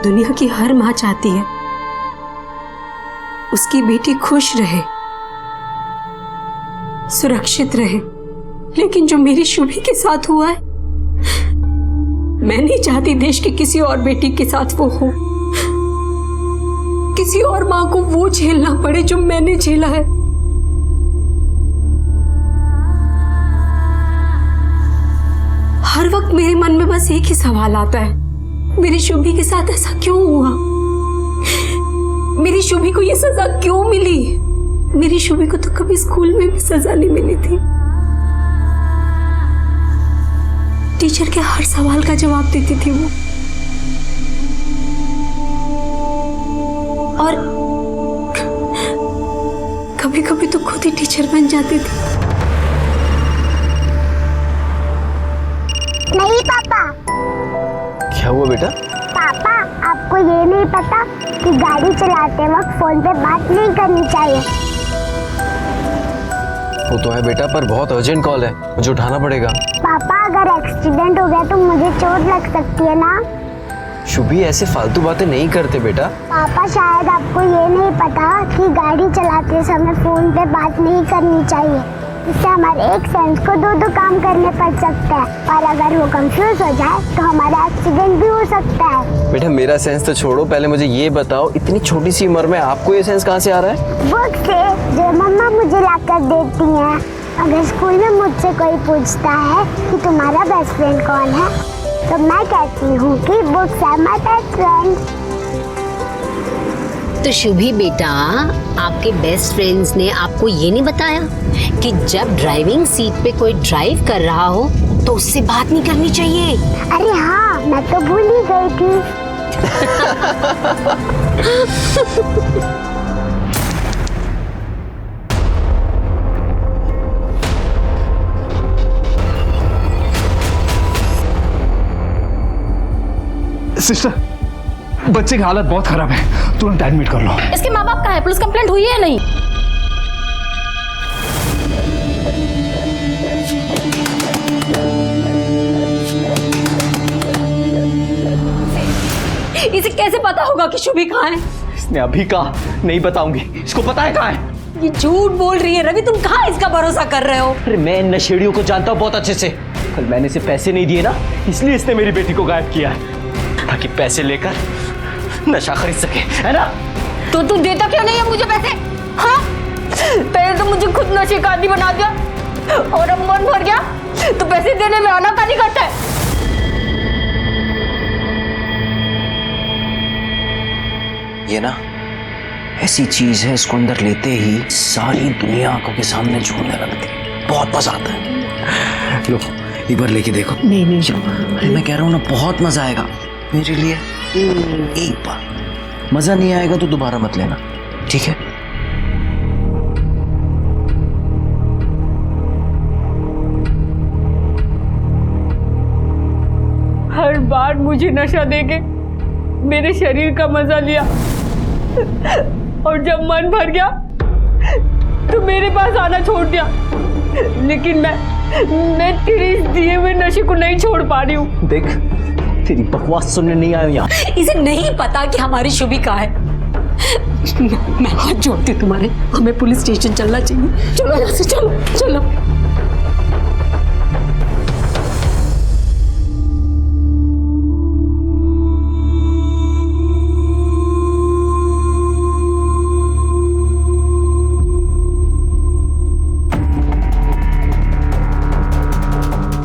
दुनिया की हर माँ चाहती है उसकी बेटी खुश रहे, सुरक्षित रहे, लेकिन जो मेरी शुभी के साथ हुआ है, मैं नहीं चाहती देश की किसी और बेटी के साथ वो हो, किसी और मां को वो झेलना पड़े जो मैंने झेला है। हर वक्त मेरे मन में बस एक ही सवाल आता है, मेरी शुभी के साथ ऐसा क्यों हुआ? मेरी शुभी को ये सजा क्यों मिली? मेरी शुभी को तो कभी स्कूल में भी सजा नहीं मिली थी। टीचर के हर सवाल का जवाब देती थी वो, और कभी कभी तो खुद ही टीचर बन जाती थी। नहीं पापा। क्या हुआ बेटा? पापा, आपको ये नहीं पता कि गाड़ी चलाते वक्त फोन पे बात नहीं करनी चाहिए। वो तो है बेटा, पर बहुत अर्जेंट कॉल है, मुझे उठाना पड़ेगा। पापा, अगर एक्सीडेंट हो गया तो मुझे चोट लग सकती है ना। शुभी ऐसे फालतू बातें नहीं करते बेटा। पापा, शायद आपको ये नहीं पता कि गाड़ी चलाते समय फोन पे बात नहीं करनी चाहिए, इससे हमारे एक सेंस को दो काम करने पड़ सकते हैं, और अगर वो कंफ्यूज हो जाए तो हमारा एक्सीडेंट भी हो सकता है। बेटा मेरा सेंस तो छोड़ो, पहले मुझे ये बताओ, इतनी छोटी सी उम्र में आपको ये सेंस कहाँ से आ रहा है? बुक से, जो मम्मा मुझे लाकर देती हैं। अगर स्कूल में मुझसे कोई पूछता है कि तुम्हारा बेस्ट फ्रेंड कौन है, तो मैं कहती हूँ कि books are my best friend. तो शुभी बेटा, आपके बेस्ट फ्रेंड्स ने आपको ये नहीं बताया कि जब ड्राइविंग सीट पे कोई ड्राइव कर रहा हो तो उससे बात नहीं करनी चाहिए? अरे हाँ, मैं तो भूल ही गई थी। सिस्टर, बच्चे की हालत बहुत खराब है, तुरंत एडमिट कर लो। इसके माँ बाप कहाँ है? पुलिस कंप्लेंट हुई है या नहीं? इसे कैसे पता होगा कि शुभी कहाँ है? इसने अभी कहा नहीं बताऊंगी, इसको पता है कहाँ है। ये झूठ बोल रही है। रवि, तुम कहाँ इसका भरोसा कर रहे हो? अरे मैं इन नशेड़ियों को जानता हूँ बहुत अच्छे से। कल मैंने इसे पैसे नहीं दिए ना, इसलिए इसने मेरी बेटी को गायब किया है, ताकि पैसे लेकर नशा खरीद सके, है ना? तो तू देता क्यों नहीं है मुझे पैसे? हाँ, पहले तो मुझे खुद नशे का आदी बना दिया, और अब मन भर गया तो पैसे देने में आनाकानी करता है। ये ना ऐसी चीज है, इसको अंदर लेते ही सारी दुनिया आंखों के सामने झूमने लगती है, बहुत मजा आता है। लो एक बार लेके देखो। नहीं अरे मैं कह रहा हूँ ना, बहुत मजा आएगा मेरे लिए। एक बार मजा नहीं आएगा तो दोबारा मत लेना, ठीक है? हर बार मुझे नशा देके मेरे शरीर का मजा लिया, और जब मन भर गया तो मेरे पास आना छोड़ दिया। लेकिन मैं तेरे इस दिए हुए नशे को नहीं छोड़ पा रही हूँ। देख, तेरी बकवास सुनने नहीं आया यहाँ। इसे नहीं पता कि हमारी शुभी कहाँ है। मैं हाथ जोड़ती हूँ तुम्हारे, हमें पुलिस स्टेशन चलना चाहिए। चलो यहाँ से, चलो चलो।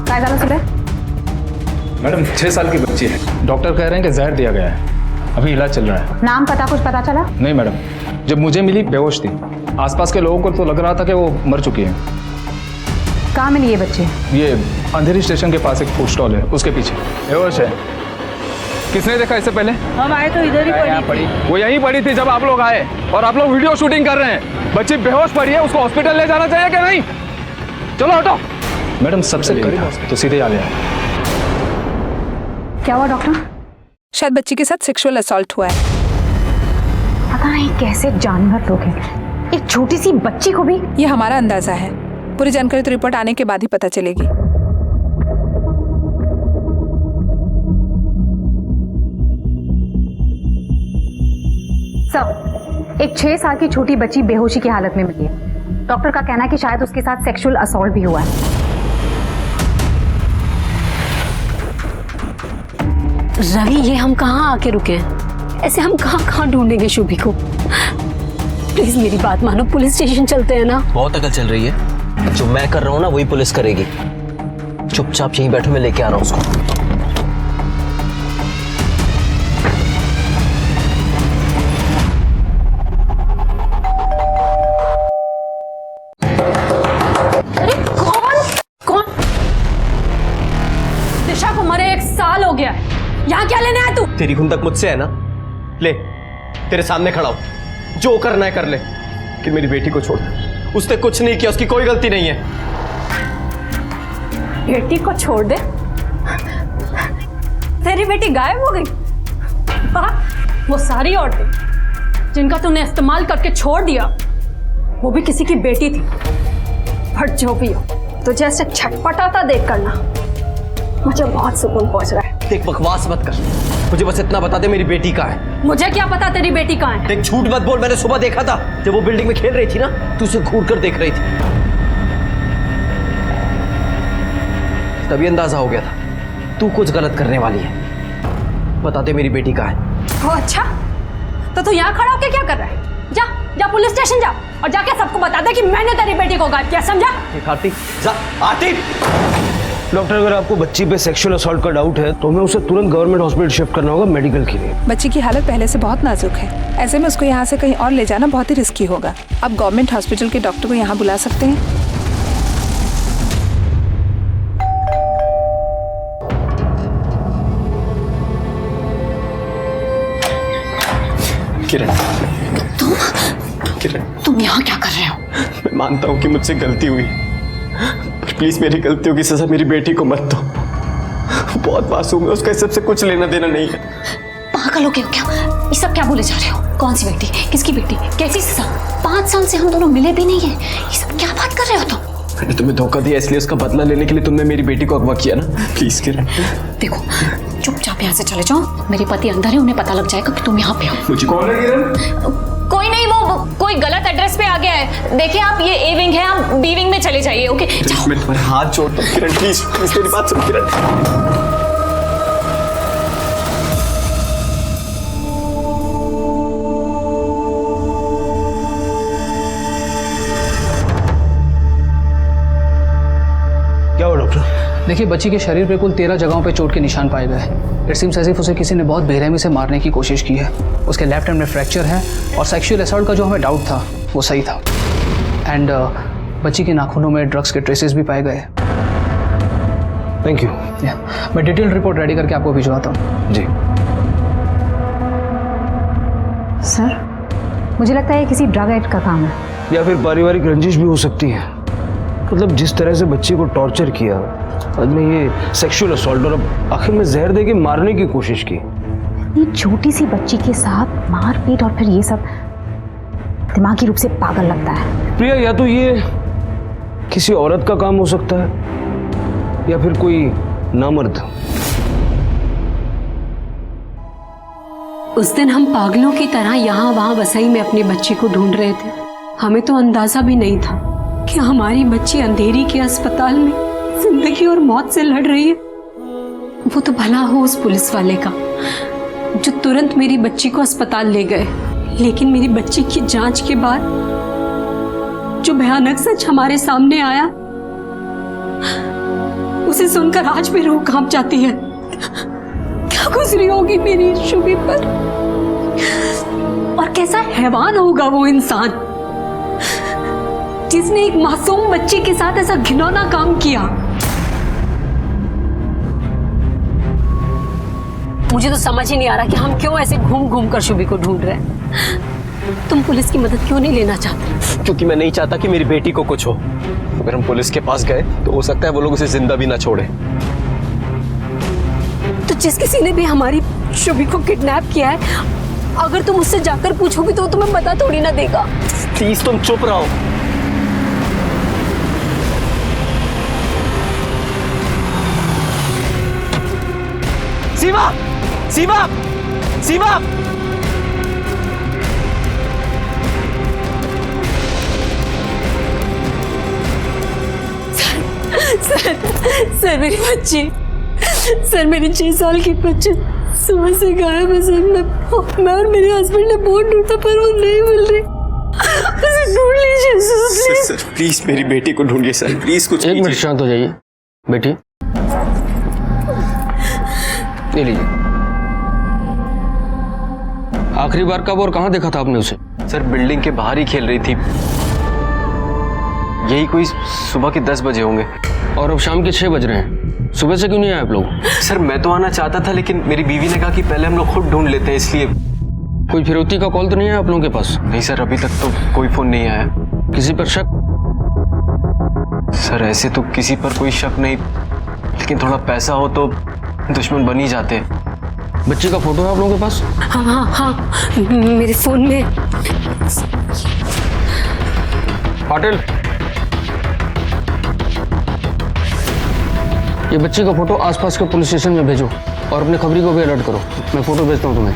काय झालं सुबह? मैडम 6 साल की बच्ची है, डॉक्टर कह रहे हैं कि जहर दिया गया है, अभी इलाज चल रहा है। नाम पता कुछ पता चला? नहीं मैडम, जब मुझे मिली बेहोश थी, आसपास के लोगों को तो लग रहा था कि वो मर चुकी है। कहाँ मिली ये बच्ची? ये अंधेरी स्टेशन के पास एक फूड स्टॉल है, उसके पीछे बेहोश है। किसने देखा इससे पहले? हम आए तो इधर ही पड़ी। वो यहीं पड़ी थी जब आप लोग आए, और आप लोग वीडियो शूटिंग कर रहे हैं। बच्ची बेहोश पड़ी है, उसको हॉस्पिटल ले जाना चाहिए कि नहीं? चलो हटो। मैडम सबसे करीब तो सीधे आ गया। क्या हुआ डॉक्टर? शायद बच्ची के साथ सेक्सुअल असॉल्ट हुआ है। पता नहीं कैसे जानवर लोग हैं, एक छोटी सी बच्ची को भी। ये हमारा अंदाजा है, पूरी जानकारी तो रिपोर्ट आने के बाद ही पता चलेगी। सर, एक 6 साल की छोटी बच्ची बेहोशी की हालत में मिली है। डॉक्टर का कहना है कि शायद उसके साथ सेक्सुअल असॉल्ट भी हुआ है। रवि, ये हम कहाँ आके रुके हैं? ऐसे हम कहाँ कहाँ ढूंढेंगे शुभी को? प्लीज मेरी बात मानो, पुलिस स्टेशन चलते हैं ना। बहुत अकल चल रही है। जो मैं कर रहा हूँ ना वही पुलिस करेगी। चुपचाप यहीं बैठो, मैं लेके आ रहा हूँ उसको। कौन? दिशा को मरे 1 साल हो गया है। यहाँ क्या लेने आया तू? तेरी खुंदक मुझसे है ना, ले तेरे सामने खड़ा हूं, जो करना है कर ले, कि मेरी बेटी को छोड़ दे। उसने कुछ नहीं किया, उसकी कोई गलती नहीं है। बेटी को छोड़ दे? तेरी बेटी गायब हो गई? वो सारी औरतें जिनका तूने इस्तेमाल करके छोड़ दिया, वो भी किसी की बेटी थी। बट जो भी हो, तुझे ऐसे छटपटाता देख करना मुझे बहुत सुकून पहुंच रहा है। देख, बकवास मत कर, मुझे बस इतना बता दे मेरी बेटी कहाँ है। मुझे क्या पता तेरी बेटी कहाँ है? देख, झूठ मत बोल, मैंने सुबह देखा था जब वो बिल्डिंग में खेल रही थी ना, तू उसे घूर कर देख रही थी, तभी अंदाजा हो गया था तू कुछ गलत करने वाली है। बता दे मेरी बेटी कहाँ है। ओ अच्छा, तो तू यहाँ खड़ा होके क्या कर रहा है? जा जा पुलिस स्टेशन जा और जाके सबको बता दे कि मैंने तेरी बेटी को गायब किया, समझा? आरती, जा आरती। डॉक्टर, अगर आपको बच्ची पे सेक्सुअल असॉल्ट का डाउट है तो हमें उसे तुरंत गवर्नमेंट हॉस्पिटल शिफ्ट करना होगा मेडिकल के लिए। बच्ची की हालत पहले से बहुत नाजुक है, ऐसे में उसको यहाँ से कहीं और ले जाना बहुत ही रिस्की होगा। आप गवर्नमेंट हॉस्पिटल के डॉक्टर को यहाँ बुला सकते हैं। किरण, किरण, तुम यहाँ क्या कर रहे हो? मैं मानता हूँ कि मुझसे गलती हुई, पर प्लीज मेरी गलतियों की सजा मेरी बेटी को मत दो। बहुत मासूम है, उसका इस सबसे कुछ लेना देना नहीं है। पागल हो गए हो क्या? ये सब क्या बोले जा रहे हो? कौन सी बेटी? किसकी बेटी? कैसी सजा? 5 साल से हम दोनों मिले भी नहीं है, ये सब क्या बात कर रहे हो तुम? मैंने तुम्हें धोखा दिया, इसलिए उसका बदला लेने के लिए तुमने मेरी बेटी को अगवा किया ना। प्लीज किरण, देखो, चुपचाप यहाँ से चले जाओ। मेरे पति अंदर है, उन्हें पता लग जाएगा कि तुम यहाँ पे हो। मुझे कौन है किरण? कोई नहीं, वो कोई गलत एड्रेस पे आ गया है। देखिए आप, ये ए विंग है, आप बी विंग में चले जाइए। ओके जाओ। मैं तुम्हारे हाथ जोड़ता हूँ किरण, प्लीज प्लीज मेरी बात सुन किरण। क्या हुआ डॉक्टर? देखिए, बच्ची के शरीर पे कुल 13 जगहों पे चोट के निशान पाए गए हैं। इट सीम्स एज इफ उसे किसी ने बहुत बेरहमी से मारने की कोशिश की है। उसके लेफ्ट हैंड में फ्रैक्चर है और सेक्सुअल असॉल्ट का जो हमें डाउट था वो सही था। एंड बच्ची के नाखूनों में ड्रग्स के ट्रेसेस भी पाए गए। Thank you. मैं डिटेल रिपोर्ट रेडी करके आपको भिजवाता हूँ। जी। सर, मुझे लगता है ये किसी ड्रग एडिक्ट का काम है। या फिर पारिवारिक रंजिश भी हो सकती है। मतलब जिस तरह से बच्ची को टॉर्चर किया, बाद में ये सेक्सुअल असॉल्ट, और अब आखिर में जहर दे के मारने की कोशिश की। ये छोटी सी बच्ची के साथ मारपीट और फिर ये सब, दिमागी रूप से पागल लगता है। प्रिया, या तो ये किसी औरत का काम हो सकता है या फिर कोई नामर्द। उस दिन हम पागलों की तरह यहाँ वहाँ वसई में अपनी बच्ची को ढूंढ रहे थे। हमें तो अंदाजा भी नहीं था कि हमारी बच्ची अंधेरी के अस्पताल में जिंदगी और मौत से लड़ रही है। वो तो भला हो उस पुलिस वाले का जो तुरंत मेरी बच्ची को अस्पताल ले गए, लेकिन मेरी बच्ची की जांच के बाद जो भयानक सच हमारे सामने आया, उसे सुनकर आज भी रूह कांप जाती है। क्या गुजरी होगी मेरी शुभी पर, और कैसा हैवान होगा वो इंसान जिसने एक मासूम बच्ची के साथ ऐसा घिनौना काम किया। मुझे तो समझ ही नहीं आ रहा कि हम क्यों ऐसे घूम घूम कर शुभी को ढूंढ रहे हैं। तुम पुलिस की मदद क्यों नहीं लेना चाहते? क्योंकि मैं नहीं चाहता कि मेरी बेटी को कुछ हो। अगर हम पुलिस के पास गए तो हो सकता है वो लोग उसे जिंदा भी ना छोड़े। तो जिस किसी ने भी हमारी शुभी को किडनैप किया है, अगर तुम उससे जाकर पूछोगी तो वो तुम्हें पता थोड़ी ना देगा। प्लीज तुम चुप रहो। सीमा, सीमा, सीमा, सर मेरी बच्ची, सर मेरी 6 साल की बच्ची सुबह से गायब है सर। मैं और मेरे हस्बैंड ने बहुत ढूंढा पर वो नहीं मिल रही। उसे ढूंढ लीजिए सर, सर प्लीज मेरी बेटी को ढूंढिए सर, प्लीज कुछ एक मिनट शांत हो जाइए बेटी, ये लीजिए। आखिरी बार कब और कहाँ देखा था आपने उसे? सर बिल्डिंग के बाहर ही खेल रही थी, यही कोई सुबह के 10 बजे होंगे। और अब शाम के 6 बज रहे हैं, सुबह से क्यों नहीं आए आप लोग? सर मैं तो आना चाहता था लेकिन मेरी बीवी ने कहा कि पहले हम लोग खुद ढूंढ लेते हैं, इसलिए। कोई फिरौती का कॉल तो नहीं है आप लोगों के पास? नहीं सर, अभी तक तो कोई फोन नहीं आया। किसी पर शक? सर ऐसे तो किसी पर कोई शक नहीं, लेकिन थोड़ा पैसा हो तो दुश्मन बन ही जाते। बच्ची का फोटो है आप लोगों के पास? हाँ हाँ हाँ, मेरे फोन में। पाटिल, ये बच्ची का फोटो आसपास के पुलिस स्टेशन में भेजो और अपने खबरी को भी अलर्ट करो। मैं फोटो भेजता हूँ तुम्हें।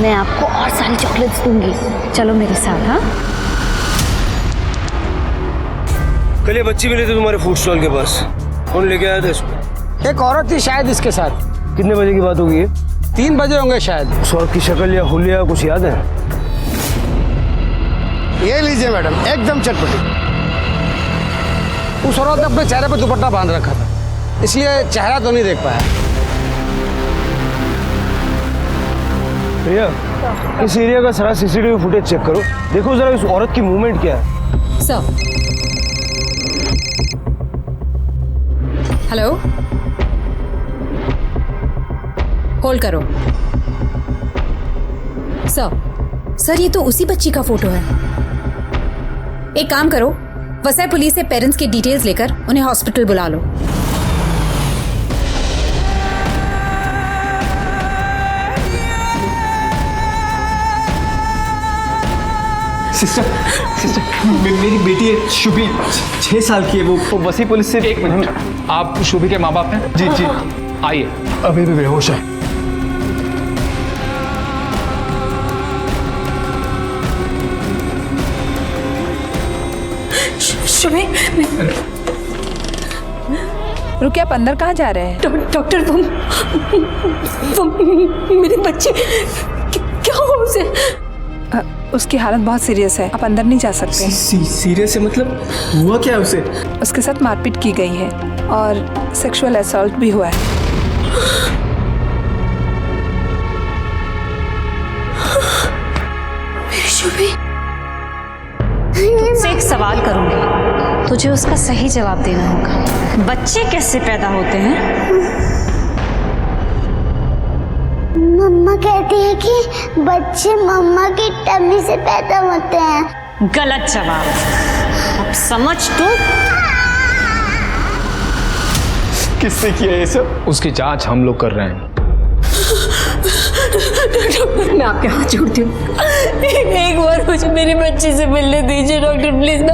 मैं आपको और सारी चॉकलेट्स दूंगी, चलो मेरे साथ। हाँ, कल ये बच्ची मिली थी तुम्हारे फूड स्टॉल के पास, कौन लेके आया था इसको? एक औरत थी शायद इसके साथ। कितने बजे की बात होगी? 3 बजे होंगे शायद। उस औरत की शक्ल या हुलिया कुछ याद है? ये लीजिए मैडम, एकदम चटपटी। उस औरत ने अपने चेहरे पर दुपट्टा बांध रखा था, इसलिए चेहरा तो नहीं देख पाया। भैया इस एरिया का सारा सीसीटीवी फुटेज चेक करो, देखो जरा इस औरत की मूवमेंट क्या है। सर। हेलो, होल्ड करो। सर ये तो उसी बच्ची का फोटो है। एक काम करो, वसई पुलिस से पेरेंट्स की डिटेल्स लेकर उन्हें हॉस्पिटल बुला लो। सिस्टर मेरी बेटी है शुभी, 6 साल की है, वो वसई पुलिस से। एक मिनट, आप शुभी के माँ बाप हैं? जी जी। आइए। अभी भी बेहोश है। शुभी, रुकिए, आप अंदर कहाँ जा रहे हैं? डॉक्टर वो मेरी बच्ची क्या हुआ उसे? उसकी हालत बहुत सीरियस है, आप अंदर नहीं जा सकते। सीरियस है मतलब? हुआ क्या उसे? उसके साथ मारपीट की गई है और सेक्सुअल असॉल्ट भी हुआ है। मेरी शुभी, तुझसे एक सवाल करूंगी, तुझे उसका सही जवाब देना होगा। बच्चे कैसे पैदा होते हैं? मम्मा कहती है कि बच्चे मम्मा की टम्मी से पैदा होते हैं। गलत जवाब। अब समझ तू। किसने किया ये सब? उसकी जांच हम लोग कर रहे हैं। डॉक्टर मैं आपके हाथ जोड़ती हूँ, एक बार मुझे मेरी बच्ची से मिलने दीजिए डॉक्टर, प्लीज ना।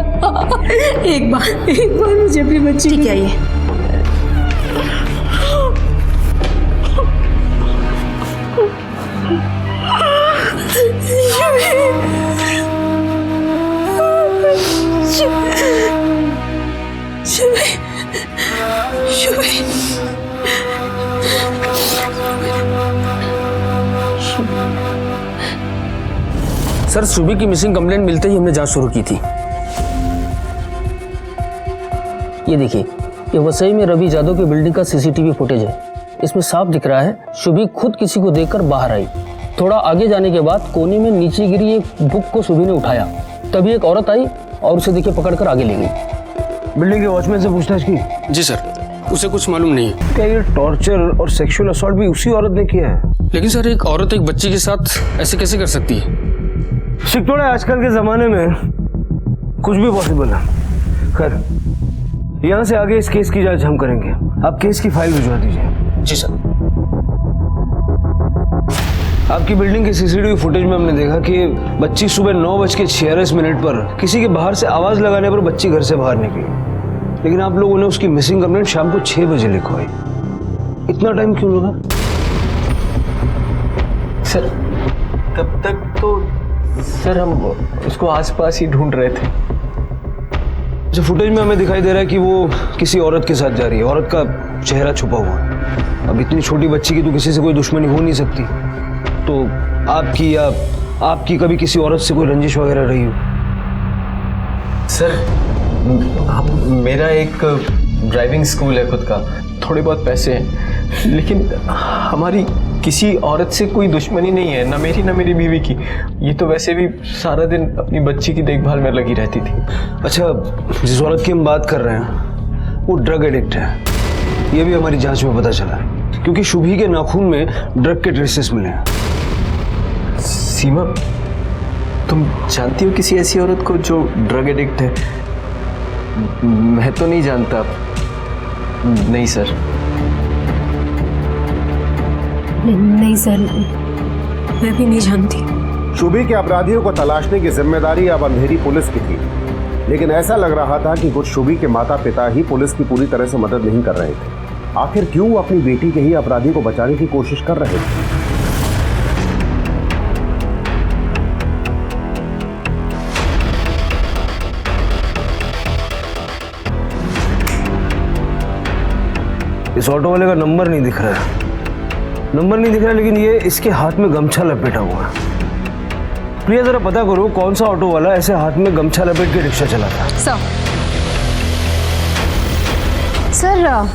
एक बार मुझे अपनी बच्ची। ठीक है, ये सर शुभी की मिसिंग कंप्लेंट मिलते ही हमने जांच शुरू की थी। ये देखिए, ये वसई में रवि यादव की बिल्डिंग का सीसीटीवी फुटेज है। इसमें साफ दिख रहा है शुभी खुद किसी को देखकर बाहर आई। थोड़ा आगे जाने के बाद कोने में नीचे गिरी एक बुक को शुभी ने उठाया, तभी एक औरत आई और उसे देखिए पकड़कर आगे ले गई। बिल्डिंग के वॉचमैन से पूछताछ की? जी सर, उसे कुछ मालूम नहीं है। क्या ये टॉर्चर और सेक्सुअल असॉल्ट भी उसी औरत ने किया है? लेकिन सर एक औरत एक बच्ची के साथ ऐसे कैसे कर सकती है? शिकतोड़ा आजकल के जमाने में कुछ भी पॉसिबल है। खैर, यहाँ से आगे इस केस की जांच हम करेंगे। आप केस की फाइल भिजवा दीजिए। जी सर। आपकी बिल्डिंग के सीसीटीवी फुटेज में हमने देखा कि बच्ची सुबह 9:46 पर किसी के बाहर से आवाज लगाने पर बच्ची घर से बाहर निकली, लेकिन आप लोगों ने उसकी मिसिंग कंप्लेंट शाम को 6 बजे लिखवाई। इतना टाइम क्यों लगा? सर तब तक तो सर हम उसको आसपास ही ढूंढ रहे थे। जो फुटेज में हमें दिखाई दे रहा है कि वो किसी औरत के साथ जा रही है, औरत का चेहरा छुपा हुआ है। अब इतनी छोटी बच्ची की तो किसी से कोई दुश्मनी हो नहीं सकती, तो आपकी या आपकी कभी किसी औरत से कोई रंजिश वगैरह रही हो? सर मेरा एक ड्राइविंग स्कूल है खुद का, थोड़े बहुत पैसे हैं, लेकिन हमारी किसी औरत से कोई दुश्मनी नहीं है, ना मेरी ना मेरी बीवी की। ये तो वैसे भी सारा दिन अपनी बच्ची की देखभाल में लगी रहती थी। अच्छा, जिस औरत की हम बात कर रहे हैं वो ड्रग एडिक्ट है, ये भी हमारी जांच में पता चला है, क्योंकि शुभी के नाखून में ड्रग के ट्रेसेस मिले हैं। सीमा, तुम जानती हो किसी ऐसी औरत को जो ड्रग एडिक्ट है? मैं तो नहीं जानता। नहीं सर। नहीं सर, मैं भी नहीं जानती। शुभी के अपराधियों को तलाशने की जिम्मेदारी अब अंधेरी पुलिस की थी, लेकिन ऐसा लग रहा था कि कुछ शुभी के माता पिता ही पुलिस की पूरी तरह से मदद नहीं कर रहे थे। आखिर क्यों वो अपनी बेटी के ही अपराधी को बचाने की कोशिश कर रहे थे? इस ऑटो वाले का नंबर नहीं दिख रहा है, लेकिन ये इसके हाथ में गमछा लपेटा हुआ है। प्रिया, जरा पता करो कौन सा ऑटो वाला ऐसे हाथ में गमछा लपेट के रिक्शा चलाता है। सर,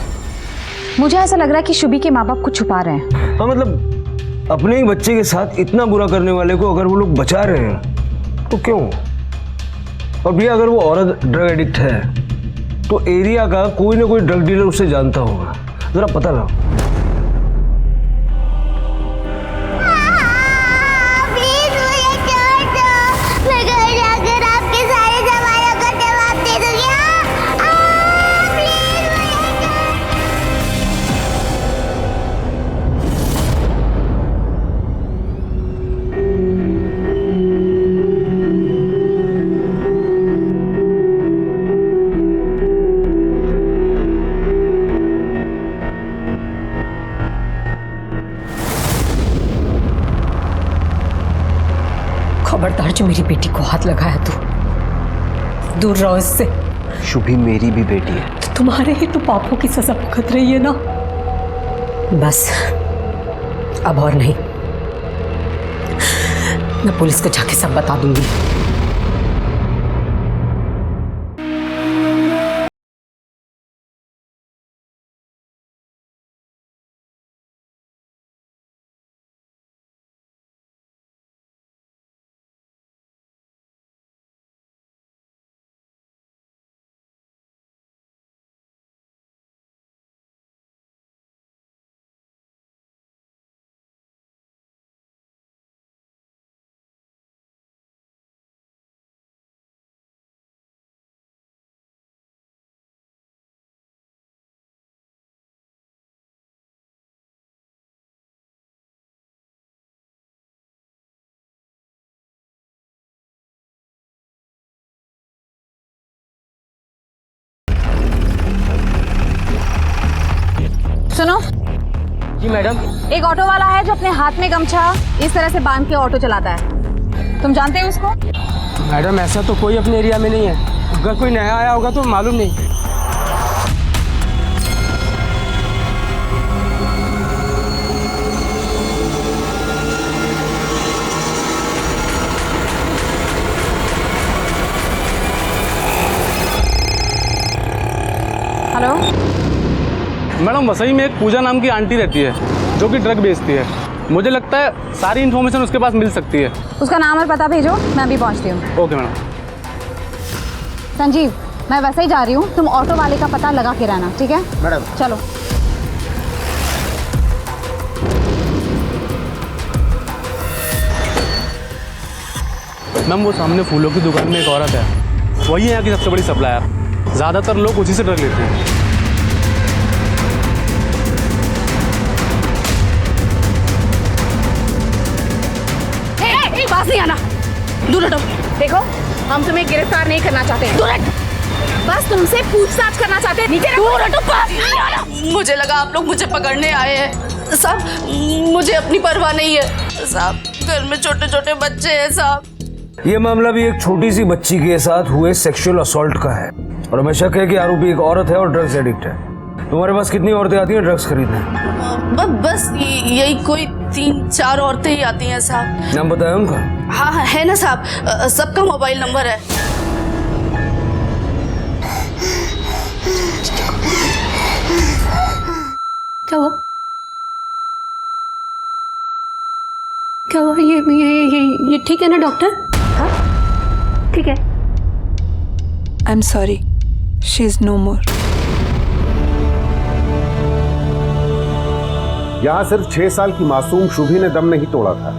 मुझे ऐसा लग रहा है कि शुभी के माँ बाप कुछ छुपा रहे हैं। हाँ, मतलब अपने ही बच्चे के साथ इतना बुरा करने वाले को अगर वो लोग बचा रहे हैं तो क्यों? और भैया, अगर वो औरत ड्रग एडिक्ट है तो एरिया का कोई ना कोई ड्रग डीलर उसे जानता होगा, जरा पता लगाओ। खबरदार, जो मेरी बेटी को हाथ लगाया तो दूर रहो इससे। शुभी मेरी भी बेटी है। तो तुम्हारे ही तो पापों की सजा भुगत रही है ना। बस अब और नहीं, मैं पुलिस को जाके सब बता दूंगी। सुनो जी मैडम। एक ऑटो वाला है जो अपने हाथ में गमछा इस तरह से बांध के ऑटो चलाता है, तुम जानते हो उसको? मैडम, ऐसा तो कोई अपने एरिया में नहीं है, अगर कोई नया आया होगा तो मालूम नहीं। हेलो मैडम, वसई में एक पूजा नाम की आंटी रहती है जो कि ड्रग बेचती है। मुझे लगता है सारी इन्फॉर्मेशन उसके पास मिल सकती है। उसका नाम और पता भेजो, मैं अभी पहुंचती हूँ। Okay madam. संजीव, मैं वैसे ही जा रही हूँ, तुम ऑटो वाले का पता लगा के रहना, ठीक है? मैडम। चलो। मैम, वो सामने फूलों की दुकान में एक औरत है, वही है यहाँ की सबसे बड़ी सप्लायर। ज़्यादातर लोग उसी से ड्रग लेते हैं। पास नहीं आना, दूर हटो। देखो, हम तुम्हें गिरफ्तार नहीं करना चाहते, दूर हट। बस तुमसे पूछताछ करना चाहते हैं, नीचे दूर हटो। पास नहीं आना। मुझे लगा आप लोग मुझे पकड़ने आए हैं साहब, मुझे अपनी परवाह नहीं है साहब, घर में छोटे छोटे बच्चे हैं साहब। ये मामला भी एक छोटी सी बच्ची के साथ हुए सेक्सुअल असॉल्ट का है। और हमें शक है कि आरोपी एक औरत है और ड्रग्स एडिक्ट है। तुम्हारे पास कितनी औरतें आती हैं ड्रग्स खरीदने? बस यही कोई 3-4 औरतें ही आती हैं साहब। नाम बताया उनका? हाँ है ना साहब, सबका मोबाइल नंबर है। क्या हुआ? क्या हुआ? ये ठीक है ना डॉक्टर? हाँ ठीक है। I am sorry, she is no more. यहाँ सिर्फ 6 साल की मासूम शुभी ने दम नहीं तोड़ा था,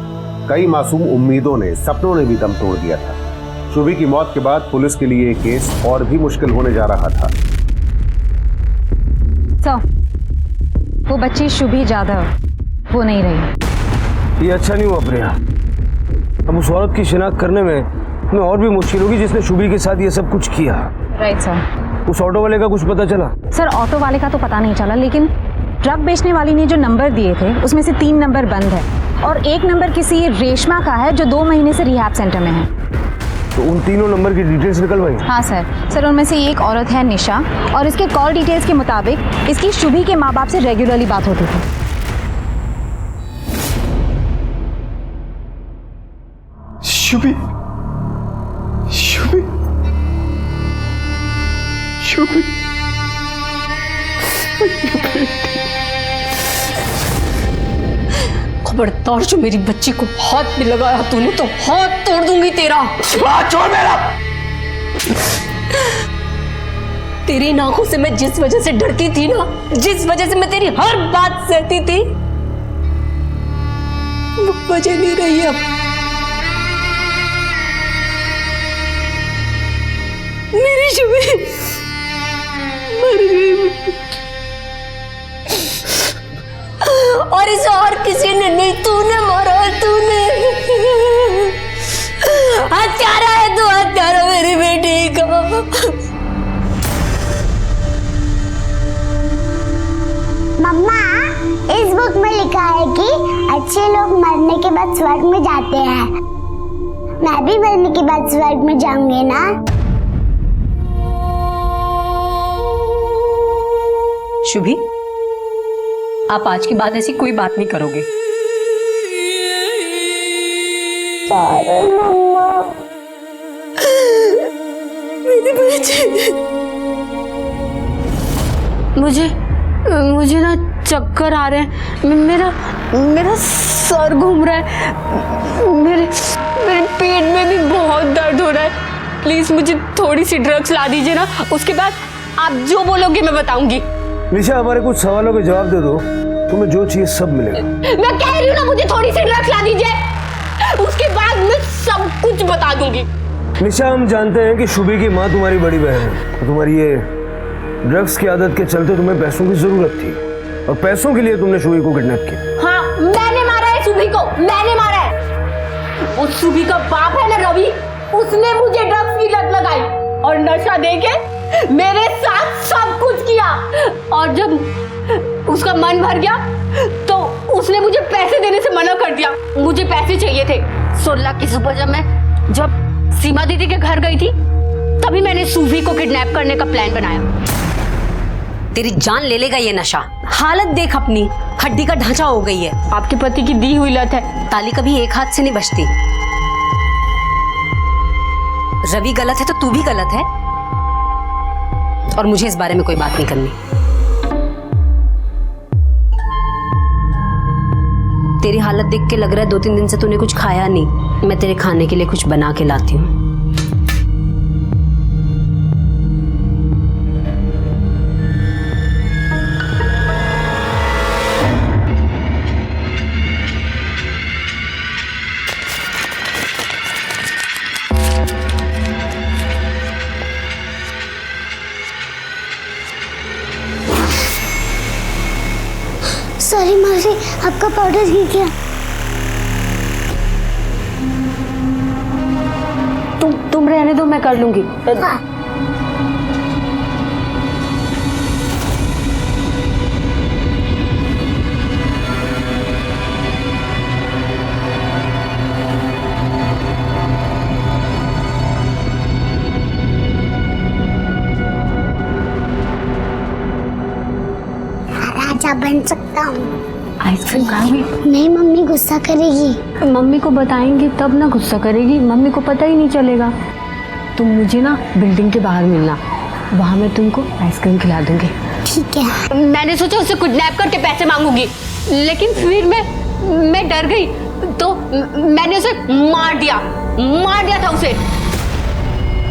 कई मासूम उम्मीदों ने, सपनों ने भी दम तोड़ दिया था। शुभी की मौत के बाद पुलिस के लिए ये केस और भी मुश्किल होने जा रहा था। वो बच्ची शुभी जाधव वो नहीं रही। ये अच्छा नहीं हुआ प्रिया। अब उस औरत की शिनाख्त करने में हमें और भी मुश्किल होगी जिसने शुभी के साथ ये सब कुछ किया। Right sir. उस ऑटो वाले का कुछ पता चला? सर ऑटो वाले का तो पता नहीं चला, लेकिन ड्रग बेचने वाली ने जो नंबर दिए थे उसमें से 3 नंबर बंद है और 1 नंबर किसी रेशमा का है जो 2 महीने से रिहैब सेंटर में है। तो उन तीनों नंबर की डिटेल्स निकलवाई? हाँ सर उनमें से एक औरत है निशा और इसके कॉल डिटेल्स के मुताबिक इसकी शुभी के माँ बाप से रेगुलरली बात होती थी। शुभी शुभी शुभी खबरदार जो मेरी बच्ची को हाथ में लगाया तूने तो हाथ तोड़ दूंगी तेरा। हाथ छोड़ मेरा। तेरी इन आंखों से मैं जिस वजह से डरती थी ना, जिस वजह से मैं तेरी हर बात सहती थी, वो वजह नहीं रही अब। मेरी शुभी मर गई और इसे और किसी ने नहीं, तूने मारा, तूने। हत्यारा है तू, हत्यारा मेरी बेटी का। मम्मा, इस बुक में लिखा है कि अच्छे लोग मरने के बाद स्वर्ग में जाते हैं। मैं भी मरने के बाद स्वर्ग में जाऊंगी ना? शुभी, आप आज के बाद ऐसी कोई बात नहीं करोगे। मेरी बेटी, मुझे ना चक्कर आ रहे हैं, मेरा सर घूम रहा है, मेरे पेट में भी बहुत दर्द हो रहा है। प्लीज मुझे थोड़ी सी ड्रग्स ला दीजिए ना, उसके बाद आप जो बोलोगे मैं बताऊंगी। निशा, हमारे कुछ सवालों के जवाब दे दो, तुम्हें जो चाहिए सब मिलेगा। मैं कह रही हूँ ना, मुझे थोड़ी सी ड्रग्स ला दीजिए, उसके बाद मैं सब कुछ बता दूंगी। निशा, हम जानते हैं कि शुभी की माँ तुम्हारी बड़ी बहन है, तुम्हारी ये ड्रग्स की आदत के चलते तुम्हें पैसों की जरूरत थी और पैसों के लिए तुमने शुभी को किडनैप किया। हाँ, मैंने मारा है शुभी को, मैंने मारा है। वो शुभी का बाप है ना रवि, उसने मुझे ड्रग्स की लत लगाई और नशा देके मेरे साथ सब कुछ किया, और जब उसका मन भर गया तो उसने मुझे पैसे देने से मना कर दिया। मुझे पैसे चाहिए थे। 16 की सुबह जब सीमा दीदी के घर गई थी तभी मैंने सूफी को किडनैप करने का प्लान बनाया। तेरी जान ले लेगा ये नशा। हालत देख अपनी, हड्डी का ढांचा हो गई है। आपके पति की दी हुई लत है। ताली कभी एक हाथ से नहीं बजती। रवि गलत है तो तू भी गलत है, और मुझे इस बारे में कोई बात नहीं करनी। तेरी हालत देख के लग रहा है 2-3 दिन से तूने कुछ खाया नहीं। मैं तेरे खाने के लिए कुछ बना के लाती हूँ। सॉरी मौसी, आपका पाउडर गिर गया। तुम रहने दो, मैं कर लूंगी। हाँ। बताऊँ? आइसक्रीम खाओगी? नहीं, मम्मी गुस्सा करेगी। मम्मी को बताएंगे तब ना गुस्सा करेगी, मम्मी को पता ही नहीं चलेगा। तुम मुझे ना बिल्डिंग के बाहर मिलना, वहाँ मैं तुमको आइसक्रीम खिला दूंगी। ठीक है। मैंने सोचा उससे किडनैप करके पैसे मांगूंगी, लेकिन फिर मैं डर गई, तो मैंने उसे मार दिया था उसे।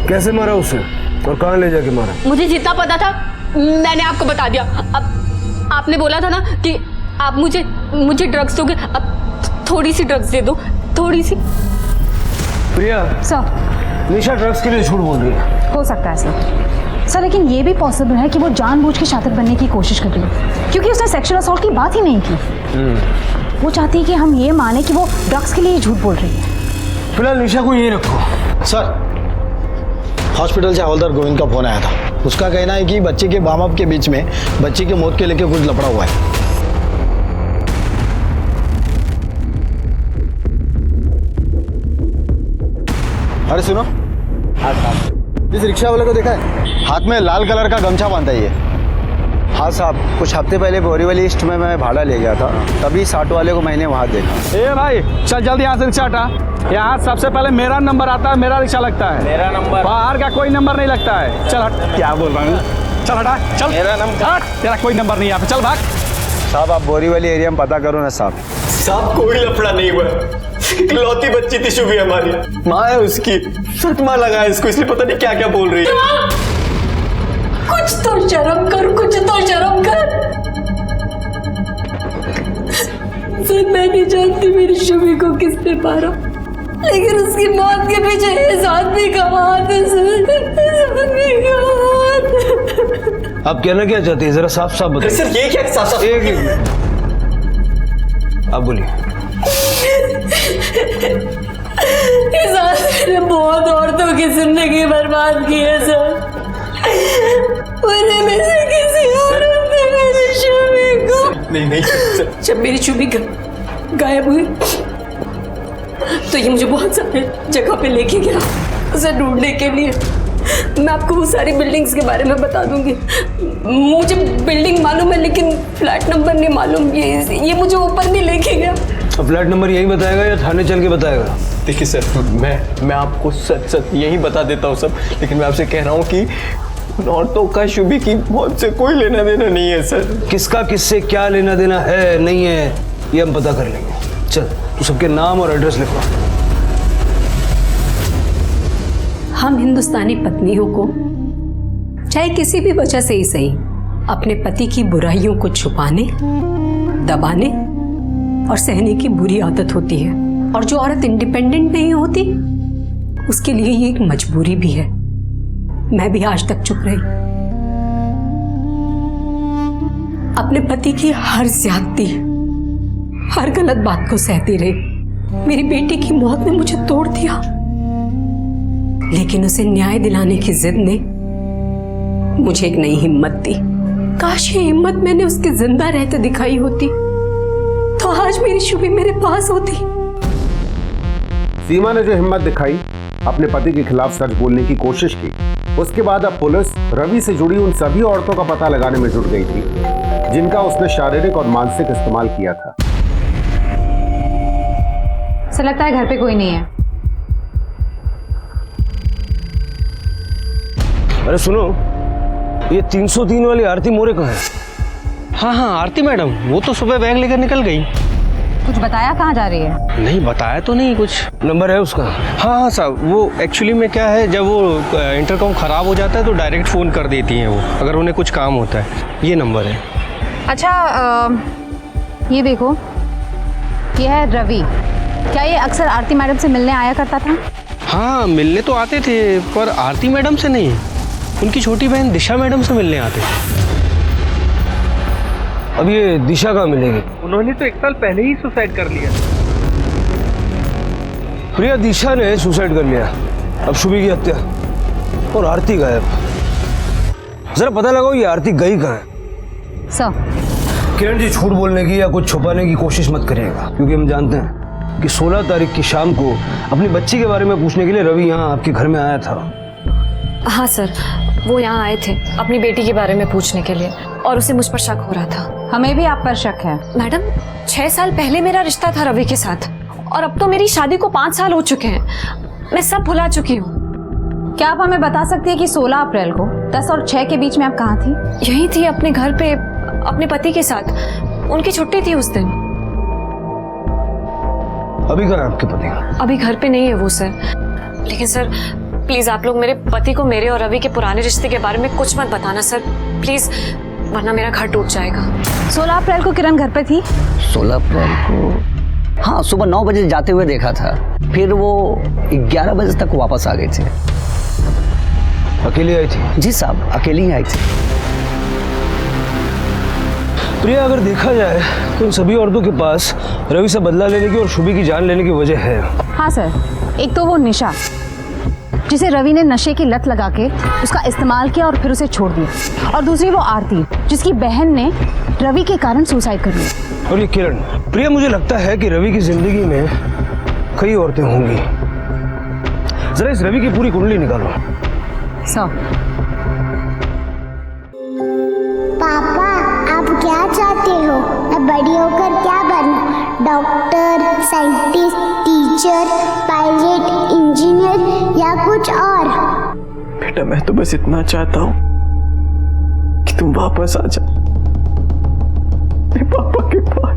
कैसे मारा उसे और कहाँ ले जाके मारा? मुझे जितना पता था मैंने आपको बता दिया। अब आपने बोला था ना कि आप मुझे ड्रग्स दोगे, अब थोड़ी सी ड्रग्स दे दो, थोड़ी सी। प्रिया, सर निशा ड्रग्स के लिए झूठ बोल रही है। हो सकता है सर, लेकिन ये भी पॉसिबल है कि वो जानबूझ के शातिर बनने की कोशिश कर रही है, क्योंकि उसने सेक्सुअल असॉल्ट की बात ही नहीं की। वो चाहती है कि हम ये माने कि वो ड्रग्स के लिए झूठ बोल रही है। फिलहाल निशा को ये रखो। सर, हॉस्पिटल से हवलदार गोविंद का फोन आया था। उसका कहना है कि बच्चे के माँ बाप के बीच में बच्चे की मौत के लेके कुछ लफड़ा हुआ है। अरे सुनो, इस रिक्शा वाले को देखा है? हाथ में लाल कलर का गमछा बांधा है ये। हाँ साहब, कुछ हफ्ते पहले बोरीवली ईस्ट में मैं भाड़ा ले गया था, तभी 60 वाले को मैंने वहाँ देखा। ए भाई चल जल्दी यहाँ से रिक्शा हटा। यहाँ सबसे पहले मेरा नंबर आता है, मेरा रिक्शा लगता है। मेरा नंबर? बाहर का कोई नंबर नहीं लगता है। चल हट। क्या बोल रहा हूँ? चल हटा, चल। मेरा नंबर हट, तेरा कोई नंबर नहीं यहाँ पे, चल भाग। साहब आप बोरीवली एरिया में पता करो ना साहब। साहब कोई लफड़ा नहीं हुआ, इकलौती बच्ची थी शुभी हमारी, माँ है उसकी, सटमा लगा है इसको, इसलिए पता नहीं क्या क्या बोल रही है। कुछ तो शर्म कर, कुछ तो शर्म कर। सर मैं नहीं जानती मेरी शुभी को किसने मारा, लेकिन उसकी मौत के पीछे इस आदमी का हाथ है सर, इस आदमी का हाथ। आप कहना क्या चाहते हैं, जरा साफ साफ बताइए। सर ये क्या साफ? एक आप बोलिए। इस आदमी ने बहुत औरतों की जिंदगी बर्बाद की है सर, उन्हें में से किसी औरत ने मेरी शुभी को। नहीं सर। जब मेरी शुभी गायब हुई तो ये मुझे बहुत सारे जगह पे लेके गया उसे ढूंढने के लिए। मैं आपको वो सारी बिल्डिंग्स के बारे में बता दूंगी। मुझे बिल्डिंग मालूम है लेकिन फ्लैट नंबर नहीं मालूम। ये मुझे ऊपर नहीं लेके गया। फ्लैट नंबर यही बताएगा या थाने चल के बताएगा? देखिए सर, मैं आपको सच यही बता देता हूँ सब, लेकिन मैं आपसे कह रहा हूँ कि औरतों का शुभी की मौत से कोई लेना देना नहीं है सर। किसका किससे क्या लेना देना है नहीं है ये हम पता कर लेंगे। चल तू सबके नाम और एड्रेस लिखवा। हम हिंदुस्तानी पत्नियों को चाहे किसी भी वजह से ही सही अपने पति की बुराइयों को छुपाने, दबाने और सहने की बुरी आदत होती है, और जो औरत इंडिपेंडेंट नहीं होती उसके लिए ये एक मजबूरी भी है। मैं भी आज तक चुप रही, अपने पति की हर ज्यादती, हर गलत बात को सहती रही। मेरी बेटी की मौत ने मुझे तोड़ दिया, लेकिन उसे न्याय दिलाने की जिद ने मुझे एक नई हिम्मत दी। काश ये हिम्मत मैंने उसके जिंदा रहते दिखाई होती तो आज मेरी शुभी मेरे पास होती। सीमा ने जो हिम्मत दिखाई, अपने पति के खिलाफ सच बोलने की कोशिश की, उसके बाद अब पुलिस रवि से जुड़ी उन सभी औरतों का पता लगाने में जुट गई थी जिनका उसने शारीरिक और मानसिक इस्तेमाल किया था। सर लगता है घर पे कोई नहीं है। अरे सुनो, ये 303 वाली आरती मोरे कहाँ है? हाँ आरती मैडम, वो तो सुबह बैग लेकर निकल गई। कुछ बताया कहाँ जा रही है? नहीं बताया तो नहीं कुछ। नंबर है उसका? हाँ साहब, वो एक्चुअली में क्या है, जब वो इंटरकॉम ख़राब हो जाता है तो डायरेक्ट फ़ोन कर देती हैं वो, अगर उन्हें कुछ काम होता है। ये नंबर है। अच्छा ये देखो, ये है रवि। क्या ये अक्सर आरती मैडम से मिलने आया करता था? हाँ मिलने तो आते थे, पर आरती मैडम से नहीं, उनकी छोटी बहन दिशा मैडम से मिलने आते थे। अब ये दिशा कहाँ मिलेगी? उन्होंने तो 1 साल पहले ही सुसाइड कर लिया। प्रिया, दिशा ने सुसाइड कर लिया, अब शुभी की हत्या और आरती गायब। जरा पता लगाओ ये आरती गई कहाँ है। सर किरण जी, झूठ बोलने की या कुछ छुपाने की कोशिश मत करिएगा, क्योंकि हम जानते हैं कि 16 तारीख की शाम को अपनी बच्ची के बारे में पूछने के लिए रवि यहाँ आपके घर में आया था। हाँ सर, वो यहाँ आए थे अपनी बेटी के बारे में पूछने के लिए। और उसे मुझ पर शक हो रहा था। हमें भी आप पर शक है। मैडम 6 साल पहले मेरा रिश्ता था रवि के साथ और अब तो मेरी शादी को 5 साल हो चुके हैं। मैं सब भुला चुकी हूँ। क्या आप हमें बता सकती है कि 16 अप्रैल को 10 और 6 के बीच में आप कहाँ थी? यही थी अपने घर पे अपने पति के साथ। उनकी छुट्टी थी उस दिन। अभी कहाँ है आपके पति? अभी घर पे नहीं है वो सर। लेकिन सर प्लीज आप लोग मेरे पति को मेरे और रवि के पुराने रिश्ते के बारे में कुछ मत बताना सर प्लीज, वरना मेरा घर टूट जाएगा। 16 अप्रैल को किरण घर पे थी? 16 अप्रैल को हाँ, सुबह 9 बजे जाते हुए देखा था, फिर वो 11 बजे तक वापस आ गए थे। अकेली आई थी? जी साहब, अकेली ही आई थी। प्रिया, अगर देखा जाए तो इन सभी औरतों के पास रवि से बदला लेने की और शुभी की जान लेने की वजह है। हाँ सर, एक तो वो निशा जिसे रवि ने नशे की लत लगा के उसका इस्तेमाल किया और फिर उसे छोड़ दिया, और दूसरी वो आरती जिसकी बहन ने रवि के कारण सुसाइड कर लिया। और ये किरण। प्रिया, मुझे लगता है कि रवि की जिंदगी में कई औरतें होंगी। जरा इस रवि की पूरी कुंडली निकालो। पापा आप क्या चाहते हो? मैं बड़ी होकर क्या बनूं? Doctor, scientist, teacher, pilot, engineer या कुछ और? बेटा मैं तो बस इतना चाहता हूँ कि तुम वापस आ जाओ मेरे पापा के पास।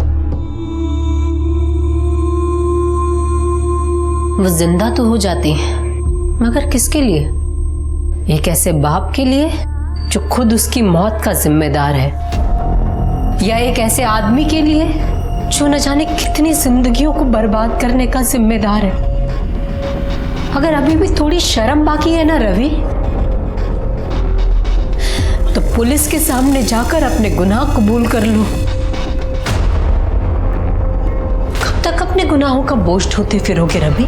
वो जिंदा तो हो जाती है, मगर किसके लिए? एक ऐसे बाप के लिए जो खुद उसकी मौत का जिम्मेदार है, या एक ऐसे आदमी के लिए जो न जाने कितनी जिंदगियों को बर्बाद करने का जिम्मेदार है। अगर अभी भी थोड़ी शर्म बाकी है ना रवि, तो पुलिस के सामने जाकर अपने गुनाह कबूल कर लो। कब तक अपने गुनाहों का बोझ ढोते फिरोगे रवि?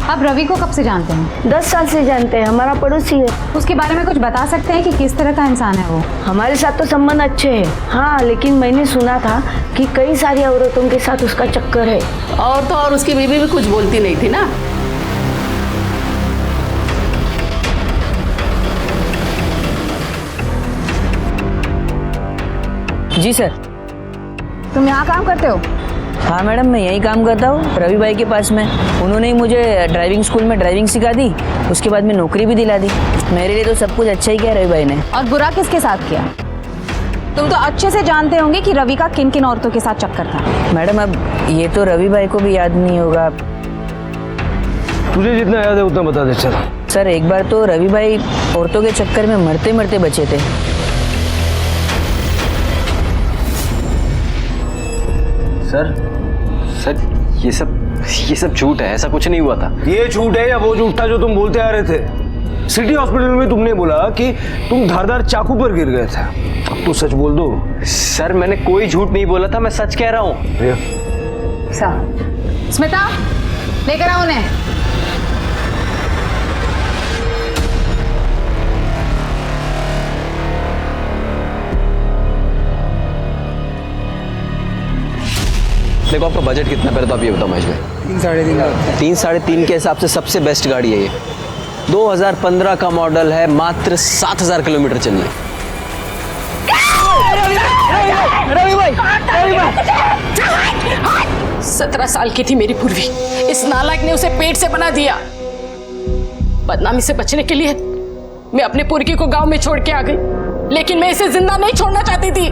आप रवि को कब से जानते हैं? 10 साल से जानते हैं, हमारा पड़ोसी है। उसके बारे में कुछ बता सकते हैं कि किस तरह का इंसान है वो? हमारे साथ तो संबंध अच्छे हैं, हाँ, लेकिन मैंने सुना था कि कई सारी औरतों के साथ उसका चक्कर है। और तो और उसकी बीवी भी कुछ बोलती नहीं थी ना। जी सर। तुम यहाँ काम करते हो? हाँ मैडम, मैं यही काम करता हूँ रवि भाई के पास में। उन्होंने ही मुझे ड्राइविंग स्कूल में ड्राइविंग सिखा दी, उसके बाद में नौकरी भी दिला दी। मेरे लिए तो सब कुछ अच्छा ही किया रवि भाई ने। और बुरा किसके साथ किया? तुम तो अच्छे से जानते होंगे कि रवि का किन किन औरतों के साथ चक्कर था। मैडम अब ये तो रवि भाई को भी याद नहीं होगा। तुझे जितना याद है उतना बता दे। चल सर, एक बार तो रवि भाई औरतों के चक्कर में मरते मरते बचे थे। सर ये सब झूठ है, ऐसा कुछ नहीं हुआ था। ये झूठ है या वो झूठ था जो तुम बोलते आ रहे थे? सिटी हॉस्पिटल में तुमने बोला कि तुम धारदार चाकू पर गिर गए थे। अब तो सच बोल दो। सर मैंने कोई झूठ नहीं बोला था, मैं सच कह रहा हूँ। स्मिता, लेकर आओ उन्हें। देखो आपका बजट कितना पहले तो आप ये बताओ महेश भाई। 3-3.5 3-3.5 के हिसाब से सबसे बेस्ट गाड़ी है ये। 2015 का मॉडल है, मात्र 7000 किलोमीटर चली है। रवि भाई 17 साल की थी मेरी पूर्वी, इस नालायक ने उसे पेट से बना दिया। बदनामी से बचने के लिए मैं अपने पुरकी को गांव में छोड़ के आ गई, लेकिन मैं इसे जिंदा नहीं छोड़ना चाहती थी।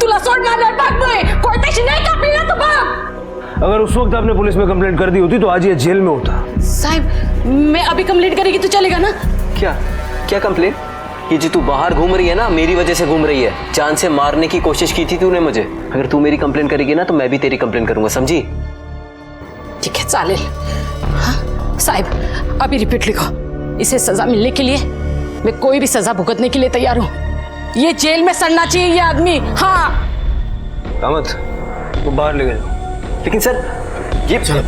तुला सोड मारणार बाग में कोई तशी नहीं का पीला तो बाप। अगर उस वक्त आपने पुलिस में कंप्लेंट कर दी होती तो आज ये जेल में होता। साहब मैं अभी कंप्लेंट करेगी तो चलेगा ना? क्या कंप्लेंट? ये जो तू बाहर घूम रही है ना, मेरी वजह से घूम रही है। जान से मारने की कोशिश की थी तूने मुझे। अगर तू मेरी कंप्लेंट करेगी ना तो मैं भी तेरी कंप्लेंट करूंगा, समझी? ठीक है चालेल। हाँ साहब अभी रिपीट लिखो। इसे सजा मिलने के लिए मैं कोई भी सजा भुगतने के लिए तैयार हूँ। ये जेल में सड़ना चाहिए ये आदमी। हाँ कामत, वो बाहर ले गए। लेकिन सर ये चलो,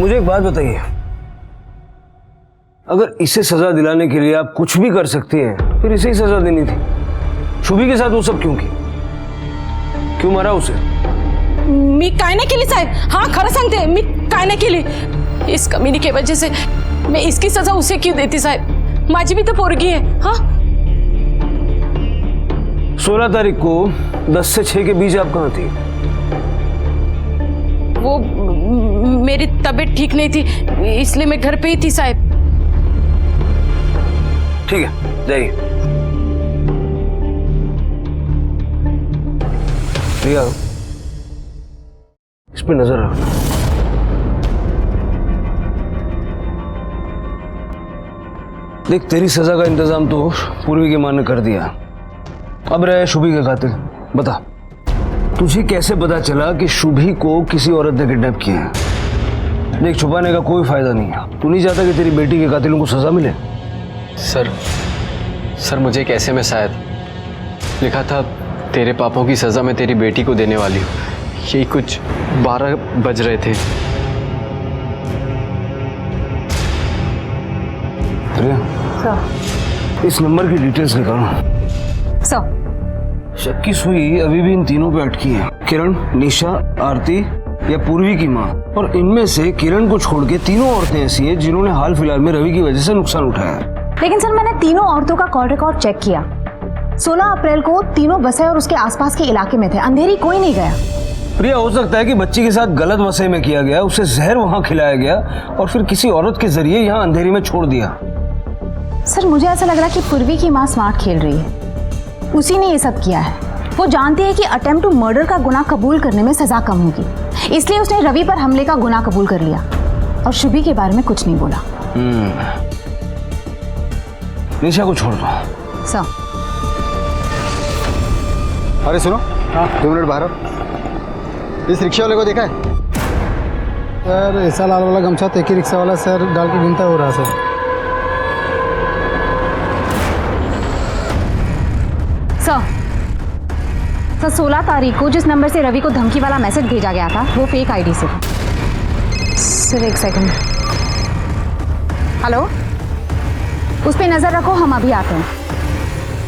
मुझे एक बात बताइए, अगर इसे सजा दिलाने के लिए आप कुछ भी कर सकती हैं, फिर इसे ही सजा देनी थी। शुभी के साथ वो सब क्यों की? क्यों मारा उसे? मी काय नाही केली साहेब. हाँ खरं सांगते, मी काय नाही केली. इस कमीनी की वजह से मैं इसकी सजा उसे क्यों देती साहेब? माझी भी तो पोरगी है. हाँ 16 तारीख को 10 से 6 के बीच आप कहाँ थी? वो मेरी तबीयत ठीक नहीं थी, इसलिए मैं घर पे ही थी साहब. ठीक है, जाइए. प्रिया, इस पे नजर रखना. देख, तेरी सजा का इंतजाम तो पूर्वी की मां ने कर दिया. अब रहे शुभी के कातिल. बता, तुझे कैसे पता चला कि शुभी को किसी औरत ने किडनैप किया है? देख, छुपाने का कोई फायदा नहीं है. तू नहीं चाहता कि तेरी बेटी के कातिलों को सजा मिले? सर मुझे एक SMS आया था, लिखा था तेरे पापों की सजा मैं तेरी बेटी को देने वाली हूँ. यही कुछ 12 बज रहे थे. इस नंबर की डिटेल्स निकालो. सर, शक की सुई अभी भी इन तीनों पे अटकी है. किरण, निशा, आरती या पूर्वी की माँ. और इनमें से किरण को छोड़ के तीनों औरतें ऐसी हैं जिन्होंने हाल फिलहाल में रवि की वजह से नुकसान उठाया है. लेकिन सर मैंने तीनों औरतों का कॉल रिकॉर्ड चेक किया. 16 अप्रैल को तीनों वसई और उसके आसपास के इलाके में थे. अंधेरी कोई नहीं गया. प्रिया, हो सकता है कि बच्ची के साथ गलत वसई में किया गया, उसे जहर वहां खिलाया गया और फिर किसी औरत के जरिए यहाँ अंधेरी में छोड़ दिया. सर मुझे ऐसा लग रहा है कि पूर्वी की माँ स्मार्ट खेल रही है. उसी ने ये सब किया है. वो जानती है कि अटेम्प्ट टू मर्डर का गुनाह कबूल करने में सजा कम होगी, इसलिए उसने रवि पर हमले का गुनाह कबूल कर लिया और शुभी के बारे में कुछ नहीं बोला. निशा को छोड़ दो. सर. अरे सुनो, 2 मिनट बाहर आओ. इस रिक्शा वाले को देखा है? सर ऐसा लाल वाला गमछा तो एक ही रिक्शा वाला सर डाल के घूमता हो रहा सर. सर 16 तारीख को जिस नंबर से रवि को धमकी वाला मैसेज भेजा गया था वो फेक आईडी से था. सर एक सेकंड. हेलो, उस पर नजर रखो, हम अभी आते हैं.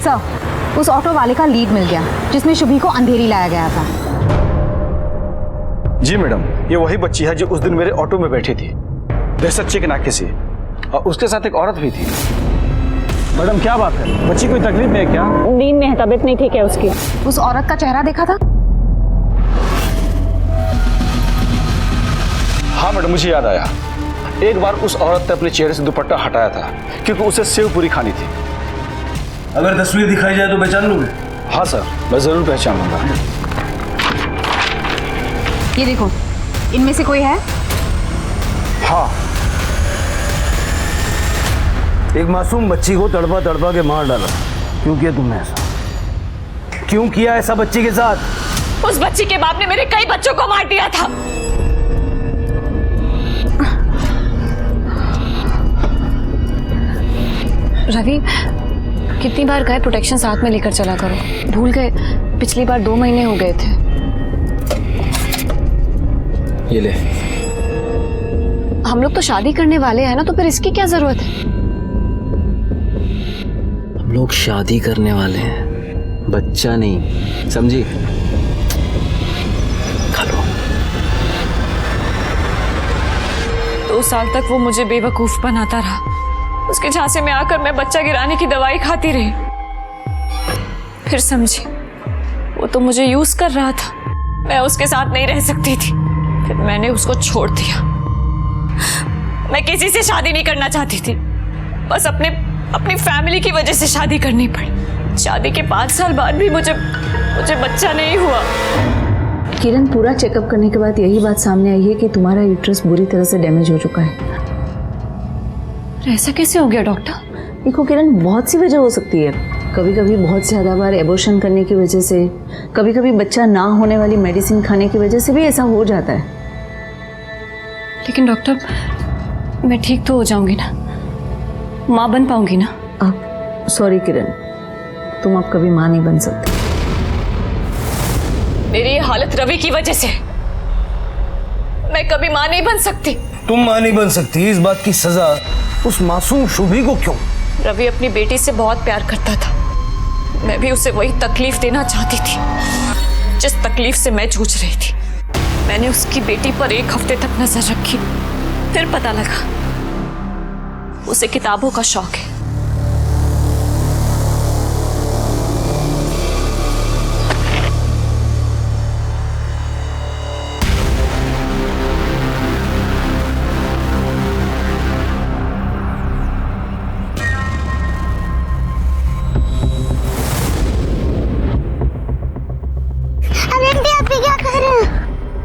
सर उस ऑटो वाले का लीड मिल गया जिसमें शुभी को अंधेरी लाया गया था. जी मैडम, ये वही बच्ची है जो उस दिन मेरे ऑटो में बैठी थी बेसच्चे के नाके से, और उसके साथ एक औरत भी थी. मैडम क्या बात है, बच्ची कोई तकलीफ में है क्या? नींद में है, तबीयत नहीं ठीक है उसकी. उस औरत का चेहरा देखा था? हाँ मैडम, मुझे याद आया. एक बार उस औरत ने अपने चेहरे से दुपट्टा हटाया था क्योंकि उसे सेव पूरी खानी थी. अगर तस्वीर दिखाई जाए तो पहचान लोगे? हाँ सर, मैं जरूर पहचान लूंगा. ये देखो, इनमें से कोई है? हाँ. एक मासूम बच्ची को तड़पा तड़पा के मार डाला. क्यों किया तुमने ऐसा? क्यों किया ऐसा बच्ची के साथ? उस बच्ची के बाप ने मेरे कई बच्चों को मार दिया था. रवि, कितनी बार कहे प्रोटेक्शन साथ में लेकर चला करो. भूल गए? पिछली बार 2 महीने हो गए थे. ये ले. हम लोग तो शादी करने वाले हैं ना, तो फिर इसकी क्या जरूरत है? हम लोग शादी करने वाले हैं, बच्चा नहीं, समझी? खा लो. 2 साल तक वो मुझे बेवकूफ बनाता रहा. उसके झांसे में आकर मैं बच्चा गिराने की दवाई खाती रही. फिर समझी, वो तो मुझे यूज कर रहा था. मैं उसके साथ नहीं रह सकती थी, फिर मैंने उसको छोड़ दिया. मैं किसी से शादी नहीं करना चाहती थी, बस अपनी फैमिली की वजह से शादी करनी पड़ी. शादी के 5 साल बाद भी मुझे बच्चा नहीं हुआ. किरण, पूरा चेकअप करने के बाद यही बात सामने आई है कि तुम्हारा यूट्रस बुरी तरह से डैमेज हो चुका है. ऐसा कैसे हो गया डॉक्टर? देखो किरण, बहुत सी वजह हो सकती है. कभी कभी बहुत ज़्यादा बार एबॉर्शन करने की वजह से, कभी कभी बच्चा ना होने वाली मेडिसिन खाने की वजह से भी ऐसा हो जाता है. लेकिन डॉक्टर, मैं ठीक तो हो जाऊंगी ना, माँ बन पाऊंगी ना? अब सॉरी किरण, तुम अब कभी माँ नहीं बन सकती. मेरी ये हालत रवि की वजह से. मैं कभी माँ नहीं बन सकती. तुम माँ नहीं बन सकती, इस बात की सजा उस मासूम शुभी को क्यों? रवि अपनी बेटी से बहुत प्यार करता था. मैं भी उसे वही तकलीफ देना चाहती थी जिस तकलीफ से मैं जूझ रही थी. मैंने उसकी बेटी पर 1 हफ्ते तक नजर रखी, फिर पता लगा उसे किताबों का शौक है।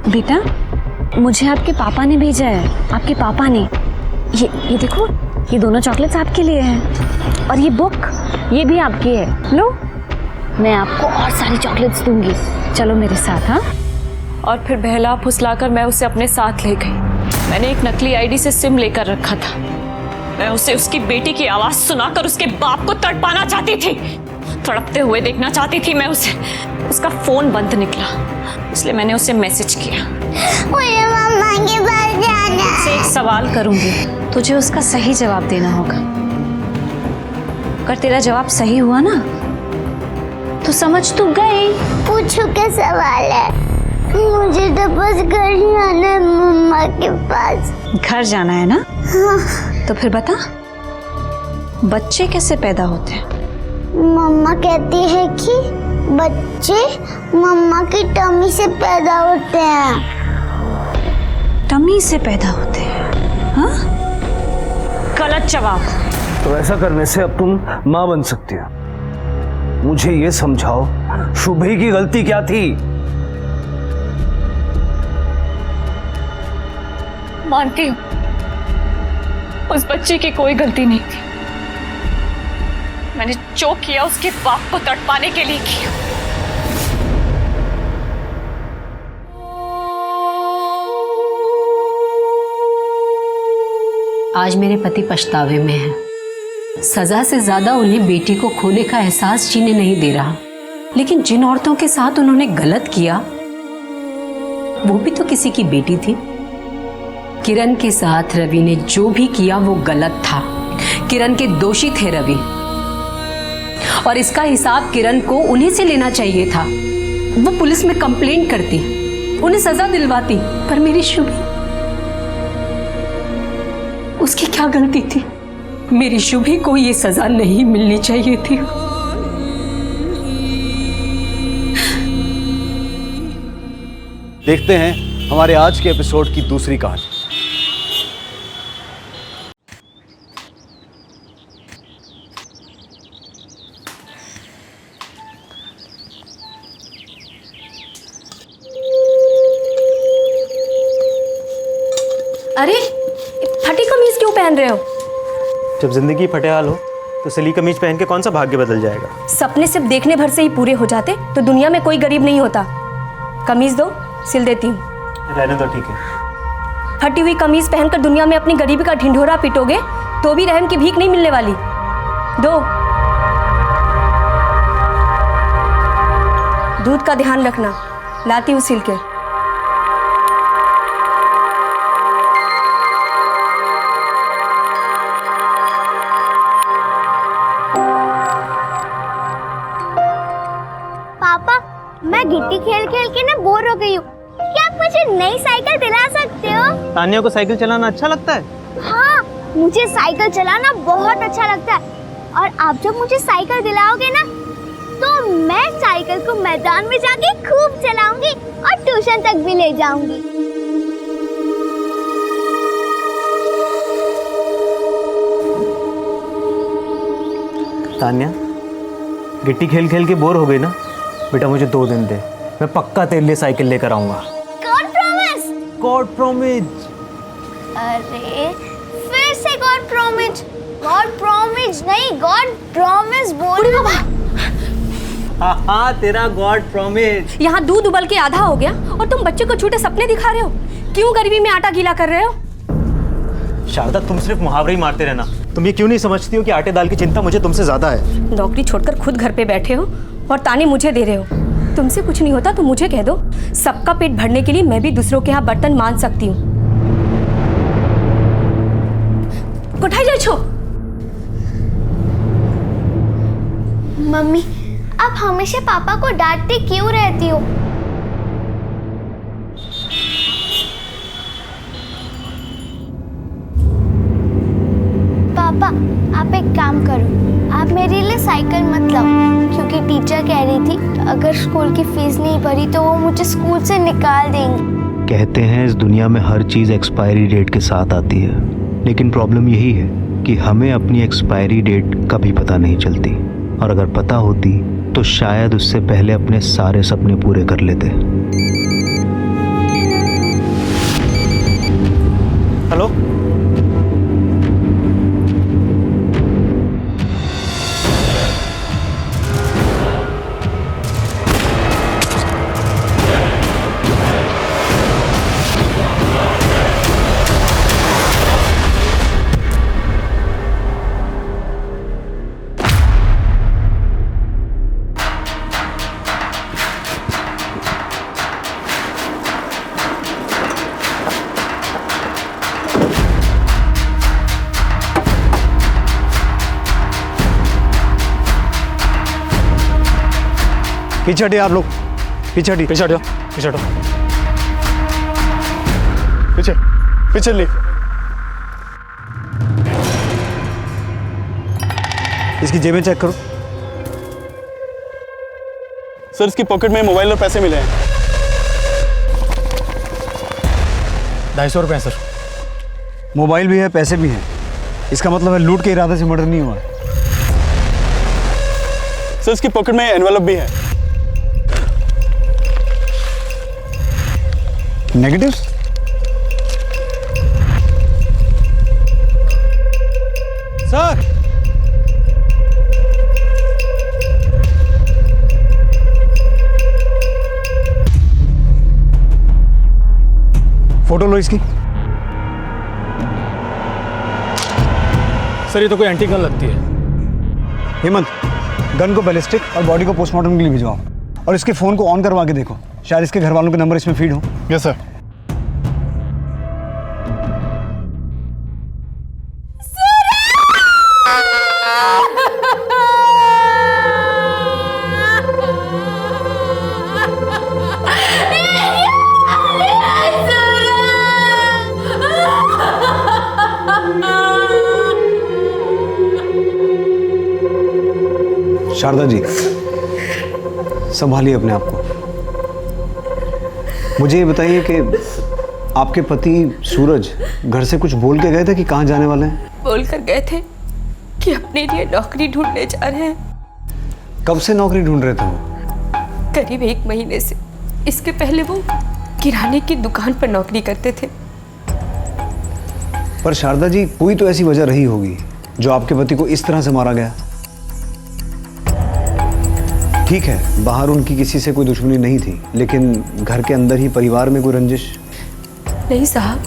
बेटा, मुझे आपके पापा ने भेजा है, आपके पापा ने। ये देखो, ये दोनों चॉकलेट्स आपके लिए हैं और ये बुक ये भी आपकी है। लो, मैं आपको और सारी चॉकलेट्स दूंगी। चलो मेरे साथ। हाँ। और फिर बहला फुसलाकर मैं उसे अपने साथ ले गई। मैंने एक नकली आईडी से सिम लेकर रखा था। मैं उसे उसकी बेटी की आवाज सुनाकर उसके बाप को तड़पाना चाहती थी, तड़पते हुए देखना चाहती थी मैं उसे। उसका फोन बंद निकला, इसलिए मैंने उसे मैसेज किया। मुझे मम्मा के पास जाना है। से एक सवाल करूंगी, तुझे उसका सही जवाब देना होगा। अगर तेरा जवाब सही हुआ ना तो समझ तू गई। पूछो क्या सवाल है? मुझे तो बस घर जाना है, मम्मा के पास। घर जाना है ना? हाँ। तो फिर बता, बच्चे कैसे पैदा होते हैं? मम्मा कहती है कि बच्चे मम्मा की टमी से पैदा होते हैं। टमी से पैदा होते हैं? हाँ? गलत जवाब। तो ऐसा करने से अब तुम माँ बन सकती हो। मुझे ये समझाओ, शुभी की गलती क्या थी? मानती हूँ, उस बच्चे की कोई गलती नहीं थी। मैंने जो किया उसके बाप को तड़पाने के लिए किया। आज मेरे पति पछतावे में हैं। सजा से ज्यादा उन्हें बेटी को खोने का एहसास जीने नहीं दे रहा। लेकिन जिन औरतों के साथ उन्होंने गलत किया, वो भी तो किसी की बेटी थी। किरण के साथ रवि ने जो भी किया वो गलत था। किरण के दोषी थे रवि, और इसका हिसाब किरण को उन्हीं से लेना चाहिए था। वो पुलिस में कंप्लेंट करती, उन्हें सजा दिलवाती। पर मेरी शुभी, उसकी क्या गलती थी? मेरी शुभी को ये सजा नहीं मिलनी चाहिए थी। देखते हैं हमारे आज के एपिसोड की दूसरी कहानी। अरे, फटी कमीज क्यों पहन रहे हो? जब जिंदगी फटेहाल हो तो सिली कमीज पहन के कौन सा भाग्य बदल जाएगा? सपने सिर्फ देखने भर से ही पूरे हो जाते तो दुनिया में कोई गरीब नहीं होता। कमीज दो, सिल देती हूँ। रहने दो, ठीक है। फटी हुई कमीज पहनकर दुनिया में अपनी गरीबी का ढिंढोरा पिटोगे तो भी रहम की भीख नहीं मिलने वाली। दो। दूध का ध्यान रखना, लाती हूँ सिल के। पापा, मैं गिट्टी खेल खेल के ना बोर हो गई हूँ। क्या आप मुझे नई साइकिल दिला सकते हो? तानिया को साइकिल चलाना अच्छा लगता है? हाँ, मुझे साइकिल चलाना बहुत अच्छा लगता है। और आप जब मुझे साइकिल दिलाओगे ना तो मैं साइकिल को मैदान में जाके खूब चलाऊंगी और ट्यूशन तक भी ले जाऊंगी। तानिया, गिट्टी खेल खेल के बोर हो गई ना? बेटा मुझे 2 दिन दे, मैं पक्का तेरे लिए साइकिल लेकर आऊंगा। God promise. God promise. अरे फिर से गॉड प्रॉमिस। गॉड प्रॉमिस नहीं, गॉड प्रॉमिस बोल। हाँ, तेरा गॉड प्रॉमिस। यहाँ दूध उबल के आधा हो गया और तुम बच्चे को झूठे सपने दिखा रहे हो। क्यों गरीबी में आटा गीला कर रहे हो? शारदा, तुम सिर्फ मुहावरे ही मारते रहना। तुम ये क्यों नहीं समझती हो कि आटे दाल की चिंता मुझे तुमसे ज्यादा है? नौकरी छोड़कर खुद घर पे बैठे हो और ताने मुझे दे रहे हो। तुमसे कुछ नहीं होता तो मुझे कह दो। सबका पेट भरने के लिए मैं भी दूसरों के यहाँ बर्तन मान सकती हूँ। उठाई जाए छो। मम्मी, आप हमेशा पापा को डांटती क्यों रहती हो? आप एक काम करो, आप मेरे लिए साइकिल मत लाओ, क्योंकि टीचर कह रही थी अगर स्कूल की फीस नहीं भरी तो वो मुझे स्कूल से निकाल देंगे। कहते हैं इस दुनिया में हर चीज़ एक्सपायरी डेट के साथ आती है, लेकिन प्रॉब्लम यही है कि हमें अपनी एक्सपायरी डेट कभी पता नहीं चलती, और अगर पता होती तो शायद उससे पहले अपने सारे सपने पूरे कर लेते। हेलो, पीछे हटिए आप लोग, पीछे हटिए, पीछे हटो, पीछे हटो, पीछे पीछे ले। इसकी जेबें चेक करो। सर इसकी पॉकेट में मोबाइल और पैसे मिले हैं। 250 रुपये सर। मोबाइल भी है, पैसे भी हैं। इसका मतलब है लूट के इरादे से मर्डर नहीं हुआ। सर इसकी पॉकेट में एनवेलप भी है। नेगेटिव्स? सर, फोटो लो इसकी। सर ये तो कोई एंटी गन लगती है। हेमंत, गन को बैलिस्टिक और बॉडी को पोस्टमार्टम के लिए भिजवाओ, और इसके फोन को ऑन करवा के देखो, शायद इसके घर वालों के नंबर इसमें फीड हो। Yes sir. शारदा जी, संभालिए अपने आप को। मुझे ये बताइए कि आपके पति सूरज घर से कुछ बोल के गए थे कि कहाँ जाने वाले हैं? बोल कर गए थे कि अपने लिए नौकरी ढूंढने जा रहे हैं। कब से नौकरी ढूंढ रहे थे वो? करीब 1 महीने से। इसके पहले वो किराने की दुकान पर नौकरी करते थे। पर शारदा जी, कोई तो ऐसी वजह रही होगी जो आपके पति को इस तरह से मारा गया। ठीक है, बाहर उनकी किसी से कोई दुश्मनी नहीं थी, लेकिन घर के अंदर ही परिवार में कोई रंजिश? नहीं साहब,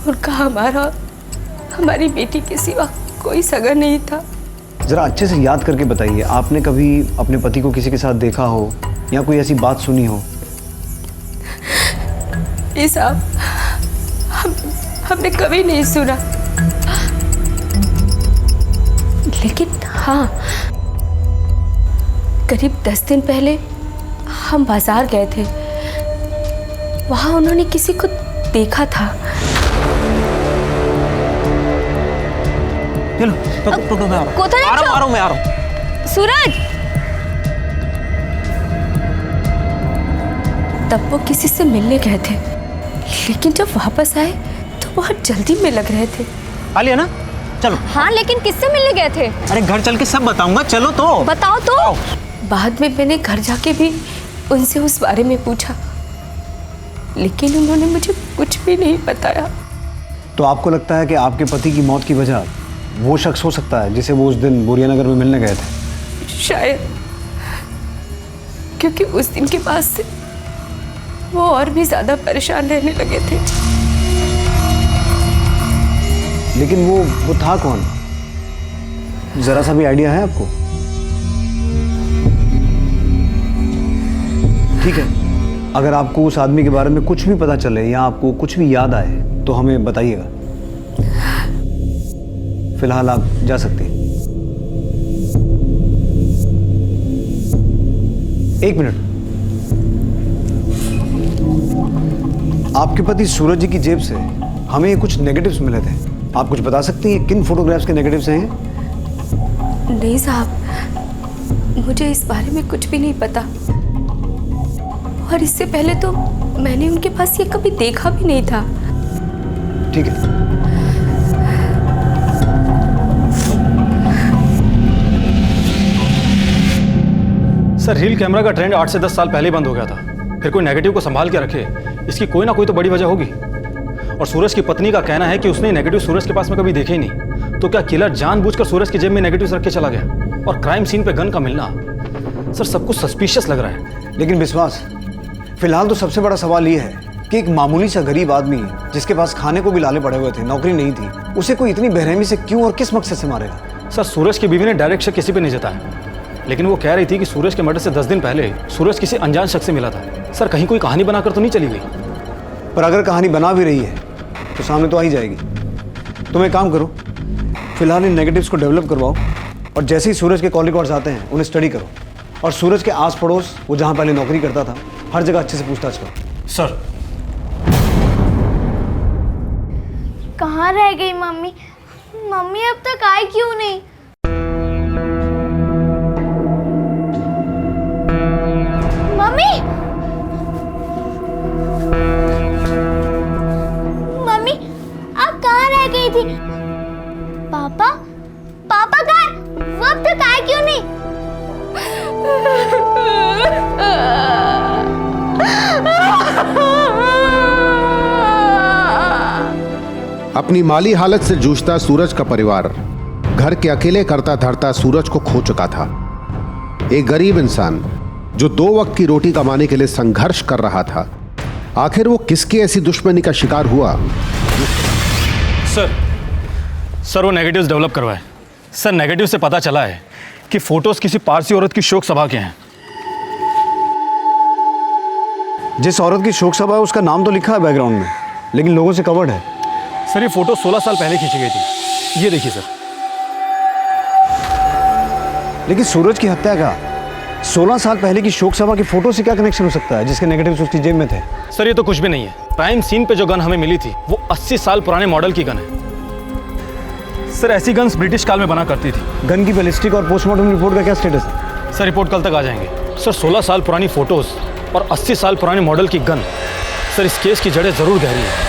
उनका हमारी बेटी के सिवा कोई सगा नहीं था। जरा अच्छे से याद करके बताइए, आपने कभी अपने पति को किसी के साथ देखा हो या कोई ऐसी बात सुनी हो? ये साहब, हमने कभी नहीं सुना, लेकिन हाँ, करीब 10 दिन पहले हम बाजार गए थे। वहां उन्होंने किसी को देखा था। चलो, तो मैं आ रहा हूँ। सूरज! तब वो किसी से मिलने गए थे, लेकिन जब वापस आए तो बहुत जल्दी में लग रहे थे। आलिया ना, चलो। हाँ, लेकिन किससे मिलने गए थे? अरे घर चल के सब बताऊंगा, चलो तो। बताओ तो। बाद में मैंने घर जाके भी उनसे उस बारे में पूछा, लेकिन उन्होंने मुझे कुछ भी नहीं बताया। तो आपको लगता है कि आपके पति की मौत की वजह वो शख्स हो सकता है जिसे वो उस दिन बोरिया नगर में मिलने गए थे? शायद, क्योंकि उस दिन के बाद से वो और भी ज्यादा परेशान रहने लगे थे। लेकिन वो था कौन? जरा सा भी आइडिया है आपको? ठीक है, अगर आपको उस आदमी के बारे में कुछ भी पता चले या आपको कुछ भी याद आए तो हमें बताइएगा। फिलहाल आप जा सकते हैं। 1 मिनट, आपके पति सूरज जी की जेब से हमें कुछ नेगेटिव्स मिले थे। आप कुछ बता सकती हैं किन फोटोग्राफ्स के नेगेटिव्स हैं? नहीं साहब, मुझे इस बारे में कुछ भी नहीं पता, और इससे पहले तो मैंने उनके पास ये कभी देखा भी नहीं था। ठीक है। सर रील कैमरा का ट्रेंड 8 से 10 साल पहले बंद हो गया था, फिर कोई नेगेटिव को संभाल के रखे, इसकी कोई ना कोई तो बड़ी वजह होगी। और सूरज की पत्नी का कहना है कि उसने नेगेटिव सूरज के पास में कभी देखे ही नहीं, तो क्या किलर जानबूझकर सूरज की जेब में नेगेटिव रख के चला गया? और क्राइम सीन पे गन का मिलना, सर सब कुछ सस्पिशियस लग रहा है। लेकिन विश्वास, फिलहाल तो सबसे बड़ा सवाल ये है कि एक मामूली सा गरीब आदमी जिसके पास खाने को भी लाले पड़े हुए थे, नौकरी नहीं थी, उसे कोई इतनी बेरहमी से क्यों और किस मकसद से मारेगा? सर सूरज की बीवी ने डायरेक्ट शक किसी पे नहीं जताया, लेकिन वो कह रही थी कि सूरज के मर्डर से 10 दिन पहले सूरज किसी अनजान शख्स से मिला था। सर कहीं कोई कहानी बनाकर तो नहीं चली गई? पर अगर कहानी बना भी रही है तो सामने तो आ ही जाएगी। तुम एक काम करो, फिलहाल इन नेगेटिव्स को डेवलप करवाओ, और जैसे ही सूरज के कॉल रिकॉर्ड्स आते हैं उन्हें स्टडी करो, और सूरज के आस पड़ोस, वो जहाँ पहले नौकरी करता था, हर जगह अच्छे से पूछताछ करो। सर कहाँ रह गई मम्मी? मम्मी अब तक आई क्यों नहीं? मम्मी, मम्मी आप कहाँ रह गई थी? पापा, पापा कहाँ? वो अब तक आए क्यों नहीं? अपनी माली हालत से जूझता सूरज का परिवार घर के अकेले करता धरता सूरज को खो चुका था। एक गरीब इंसान जो 2 वक्त की रोटी कमाने के लिए संघर्ष कर रहा था, आखिर वो किसकी ऐसी दुश्मनी का शिकार हुआ? सर वो नेगेटिव्स डेवलप करवाए। सर नेगेटिव से पता चला है कि फोटोज किसी पारसी औरत की शोक सभा के हैं। जिस औरत की शोक सभा है उसका नाम तो लिखा है बैकग्राउंड में, लेकिन लोगों से कवर्ड है। सर ये फोटो 16 साल पहले खींची गई थी, ये देखिए सर। लेकिन सूरज की हत्या का 16 साल पहले की शोक सभा की फोटो से क्या कनेक्शन हो सकता है जिसके नेगेटिव्स उसकी जेब में थे? सर ये तो कुछ भी नहीं है। क्राइम सीन पे जो गन हमें मिली थी वो 80 साल पुराने मॉडल की गन है। सर ऐसी गन्स ब्रिटिश काल में बना करती थी। गन की बैलिस्टिक और पोस्टमार्टम रिपोर्ट का क्या स्टेटस है? सर रिपोर्ट कल तक आ जाएंगे। सर 16 साल पुरानी फोटोज और 80 साल पुराने मॉडल की गन, सर इस केस की जड़ें जरूर गहरी है।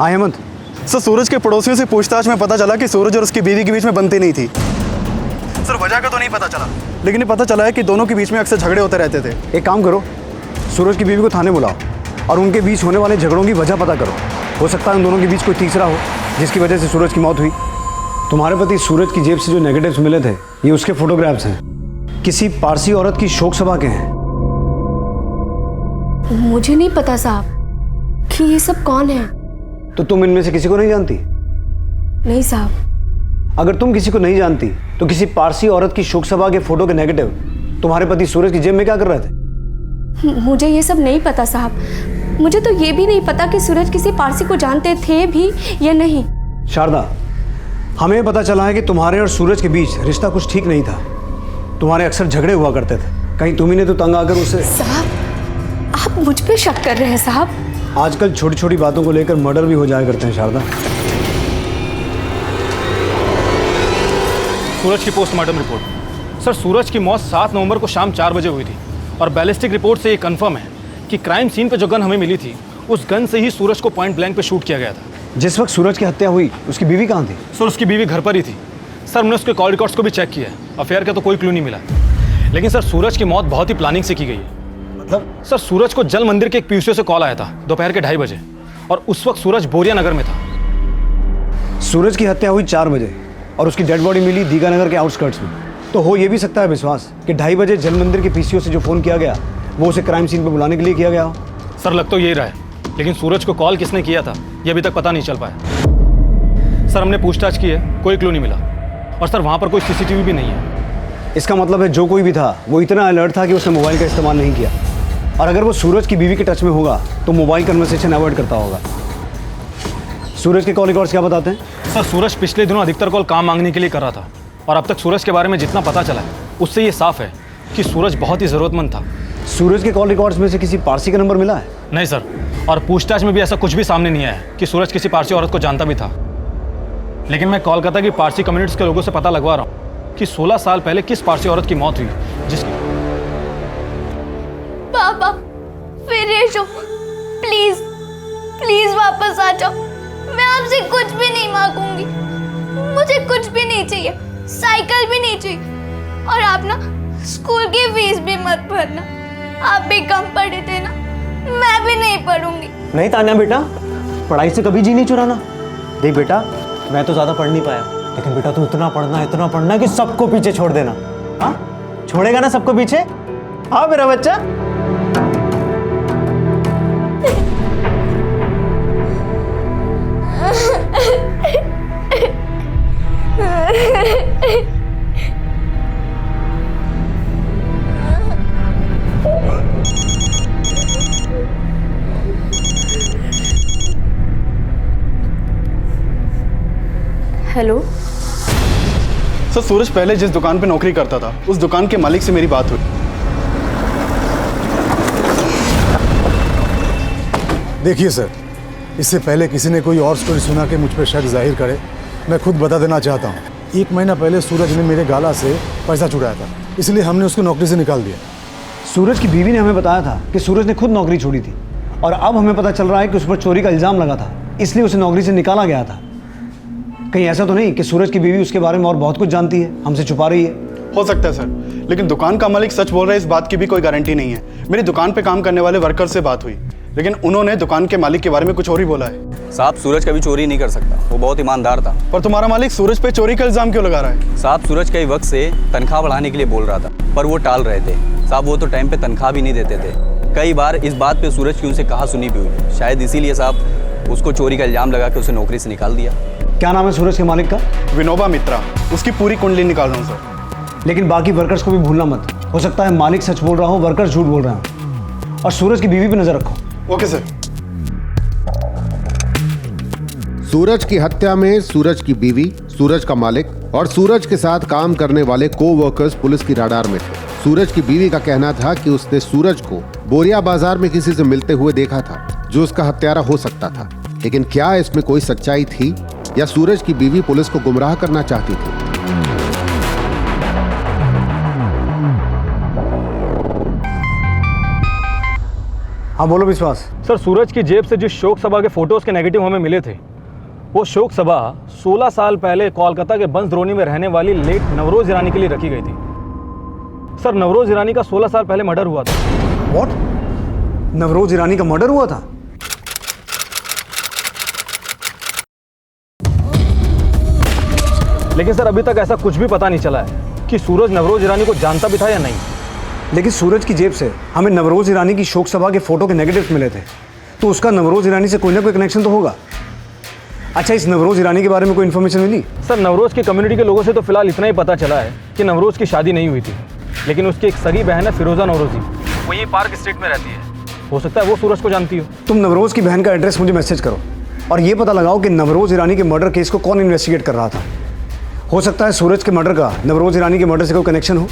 हेमंत, सर सूरज के पड़ोसियों से पूछताछ में पता चला कि सूरज और उसकी बीवी के बीच में बनती नहीं थी। सर वजह का तो नहीं पता चला, लेकिन ये पता चला है कि दोनों के बीच में अक्सर झगड़े होते रहते थे। एक काम करो, सूरज की बीवी को थाने बुलाओ और उनके बीच होने वाले झगड़ों की वजह पता करो। हो सकता है उन दोनों के बीच कोई तीसरा हो जिसकी वजह से सूरज की मौत हुई। तुम्हारे पति सूरज की जेब से जो नेगेटिव्स मिले थे, ये उसके फोटोग्राफ्स हैं, किसी पारसी औरत की शोक सभा के हैं। मुझे नहीं पता साहब कि ये सब कौन है। तो तुम इनमें से किसी को नहीं जानती? नहीं साहब। अगर तुम किसी को नहीं जानती तो किसी पारसी औरत की शोक सभा के फोटो के नेगेटिव तुम्हारे पति सूरज की जेब में क्या कर रहे थे? मुझे ये सब नहीं पता साहब। मुझे तो ये भी नहीं पता कि सूरज किसी पारसी को जानते थे भी या नहीं। शारदा, हमें पता चला है कि तुम्हारे और सूरज के बीच रिश्ता कुछ ठीक नहीं था। तुम्हारे अक्सर झगड़े हुआ करते थे। कहीं तुम्ही ने तो तंग आकर उसे... साहब आप मुझ पे शक कर रहे हैं साहब? आजकल छोटी छोटी बातों को लेकर मर्डर भी हो जाया करते हैं शारदा। सूरज की पोस्टमार्टम रिपोर्ट। सर सूरज की मौत 7 नवंबर को शाम 4 बजे हुई थी और बैलिस्टिक रिपोर्ट से ये कंफर्म है कि क्राइम सीन पे जो गन हमें मिली थी उस गन से ही सूरज को पॉइंट ब्लैंक पे शूट किया गया था। जिस वक्त सूरज की हत्या हुई उसकी बीवी कहाँ थी? सर उसकी बीवी घर पर ही थी। सर हमने उसके कॉल रिकॉर्ड्स को भी चेक किया है, अफेयर का तो कोई क्लू नहीं मिला। लेकिन सर सूरज की मौत बहुत ही प्लानिंग से की गई है। मतलब? सर सूरज को जल मंदिर के एक पीयूसी से कॉल आया था दोपहर के 2:30 बजे और उस वक्त सूरज बोरिया नगर में था। सूरज की हत्या हुई 4 बजे और उसकी डेड बॉडी मिली दीगानगर के आउटस्कर्ट्स में। तो हो ये भी सकता है विश्वास कि 2:30 बजे जल मंदिर के पीसीओ से जो फोन किया गया वो उसे क्राइम सीन पर बुलाने के लिए किया गया हो। सर लग तो यही रहा है, लेकिन सूरज को कॉल किसने किया था ये अभी तक पता नहीं चल पाया। सर हमने पूछताछ की है, कोई क्लू नहीं मिला और सर वहाँ पर कोई सीसीटीवी भी नहीं है। इसका मतलब है जो कोई भी था वो इतना अलर्ट था कि उसने मोबाइल का इस्तेमाल नहीं किया, और अगर वो सूरज की बीवी के टच में होगा तो मोबाइल कन्वर्सेशन अवॉइड करता होगा। सूरज के कॉल रिकॉर्ड्स क्या बताते हैं? सर सूरज पिछले दिनों अधिकतर कॉल काम मांगने के लिए कर रहा था और अब तक सूरज के बारे में जितना पता चला है उससे ये साफ है कि सूरज बहुत ही ज़रूरतमंद था सूरज के कॉल रिकॉर्ड्स में से किसी पारसी का नंबर मिला है? नहीं सर, और पूछताछ में भी ऐसा कुछ भी सामने नहीं आया कि सूरज किसी पारसी औरत को जानता भी था। लेकिन मैं कोलकाता की पारसी कम्युनिटीज के लोगों से पता लगवा रहा हूँ कि 16 साल पहले किस पारसी औरत की मौत हुई जिसकी। पापा फिर ये शो, प्लीज प्लीज वापस आ जाओ। मैं आपसे कुछ भी नहीं मांगूंगी, मुझे कुछ भी नहीं चाहिए, साइकिल भी नहीं चाहिए। और आप ना स्कूल की फीस भी मत भरना, आप भी कम पढ़े थे ना, मैं भी नहीं पढ़ूंगी। नहीं तान्या बेटा, पढ़ाई से कभी जी नहीं चुराना। देख बेटा, मैं तो ज़्यादा पढ़ नहीं पाया, लेकिन बेटा तू इतना पढ़ना कि सबको पीछे छोड़ देना। हाँ, छोड़ेगा ना सबको पीछे? हाँ मेरा बच्चा। हेलो सर, सूरज पहले जिस दुकान पे नौकरी करता था उस दुकान के मालिक से मेरी बात हुई। देखिए सर, इससे पहले किसी ने कोई और स्टोरी सुना के मुझ पर शक जाहिर करे, मैं खुद बता देना चाहता हूँ। 1 महीना पहले सूरज ने मेरे गाला से पैसा चुराया था, इसलिए हमने उसको नौकरी से निकाल दिया। सूरज की बीवी ने हमें बताया था कि सूरज ने खुद नौकरी छोड़ी थी, और अब हमें पता चल रहा है कि उस पर चोरी का इल्ज़ाम लगा था, इसलिए उसे नौकरी से निकाला गया था। कहीं ऐसा तो नहीं कि सूरज की बीवी उसके बारे में और बहुत कुछ जानती है, हमसे छुपा रही है? हो सकता है सर, लेकिन दुकान का मालिक सच बोल रहा है इस बात की भी कोई गारंटी नहीं है। मेरी दुकान पे काम करने वाले वर्कर से बात हुई, लेकिन उन्होंने दुकान के मालिक के बारे में कुछ और ही बोला है। साहब, सूरज कभी चोरी नहीं कर सकता, वो बहुत ईमानदार था। पर तुम्हारा मालिक सूरज पे चोरी का इल्जाम क्यों लगा रहा है? साहब, सूरज कई वक्त से तनख्वाह बढ़ाने के लिए बोल रहा था, पर वो टाल रहे थे। साहब, वो तो टाइम पे तनख्वाह भी नहीं देते थे। कई बार इस बात पे सूरज की उनसे कहा सुनी भी हुई, शायद इसीलिए साहब उसको चोरी का इल्जाम लगा के उसे नौकरी से निकाल दिया। क्या नाम है सूरज के मालिक का? विनोबा मित्रा। उसकी पूरी कुंडली निकाल रहा हूँ सर। लेकिन बाकी वर्कर्स को भी भूलना मत, हो सकता है मालिक सच बोल रहा हो, वर्कर्स झूठ बोल रहे हो। और सूरज की बीवी पे नजर रखो। Okay sir. सूरज की हत्या में सूरज की बीवी, सूरज का मालिक और सूरज के साथ काम करने वाले को-वर्कर्स पुलिस की राडार में थे। सूरज की बीवी का कहना था कि उसने सूरज को बोरिया बाजार में किसी से मिलते हुए देखा था जो उसका हत्यारा हो सकता था। लेकिन क्या इसमें कोई सच्चाई थी या सूरज की बीवी पुलिस को गुमराह करना चाहती थी? हाँ बोलो विश्वास। सर, सूरज की जेब से जिस शोक सभा के फोटोज के नेगेटिव हमें मिले थे, वो शोक सभा 16 साल पहले कोलकाता के बंसद्रोणी में रहने वाली लेट नवरोज ईरानी के लिए रखी गई थी। सर, नवरोज ईरानी का 16 साल पहले मर्डर हुआ था। व्हाट? नवरोज ईरानी का मर्डर हुआ था? लेकिन सर, अभी तक ऐसा कुछ भी पता नहीं चला है कि सूरज नवरोज ईरानी को जानता भी था या नहीं। लेकिन सूरज की जेब से हमें नवरोज ईरानी की शोक सभा के फोटो के नेगेटिव्स मिले थे, तो उसका नवरोज ईरानी से कोई ना कोई कनेक्शन तो होगा। अच्छा, इस नवरोज ईरानी के बारे में कोई इन्फॉर्मेशन मिली? सर, नवरोज की कम्युनिटी के लोगों से तो फिलहाल इतना ही पता चला है कि नवरोज की शादी नहीं हुई थी, लेकिन उसकी एक सगी बहन है फिरोजा नवरोजी, वो यही पार्क स्ट्रीट में रहती है। हो सकता है वो सूरज को जानती हो। तुम नवरोज की बहन का एड्रेस मुझे मैसेज करो और ये पता लगाओ कि नवरोज ईरानी के मर्डर केस को कौन इन्वेस्टिगेट कर रहा था। हो सकता है सूरज के मर्डर का नवरोज ईरानी के मर्डर से कोई कनेक्शन हो।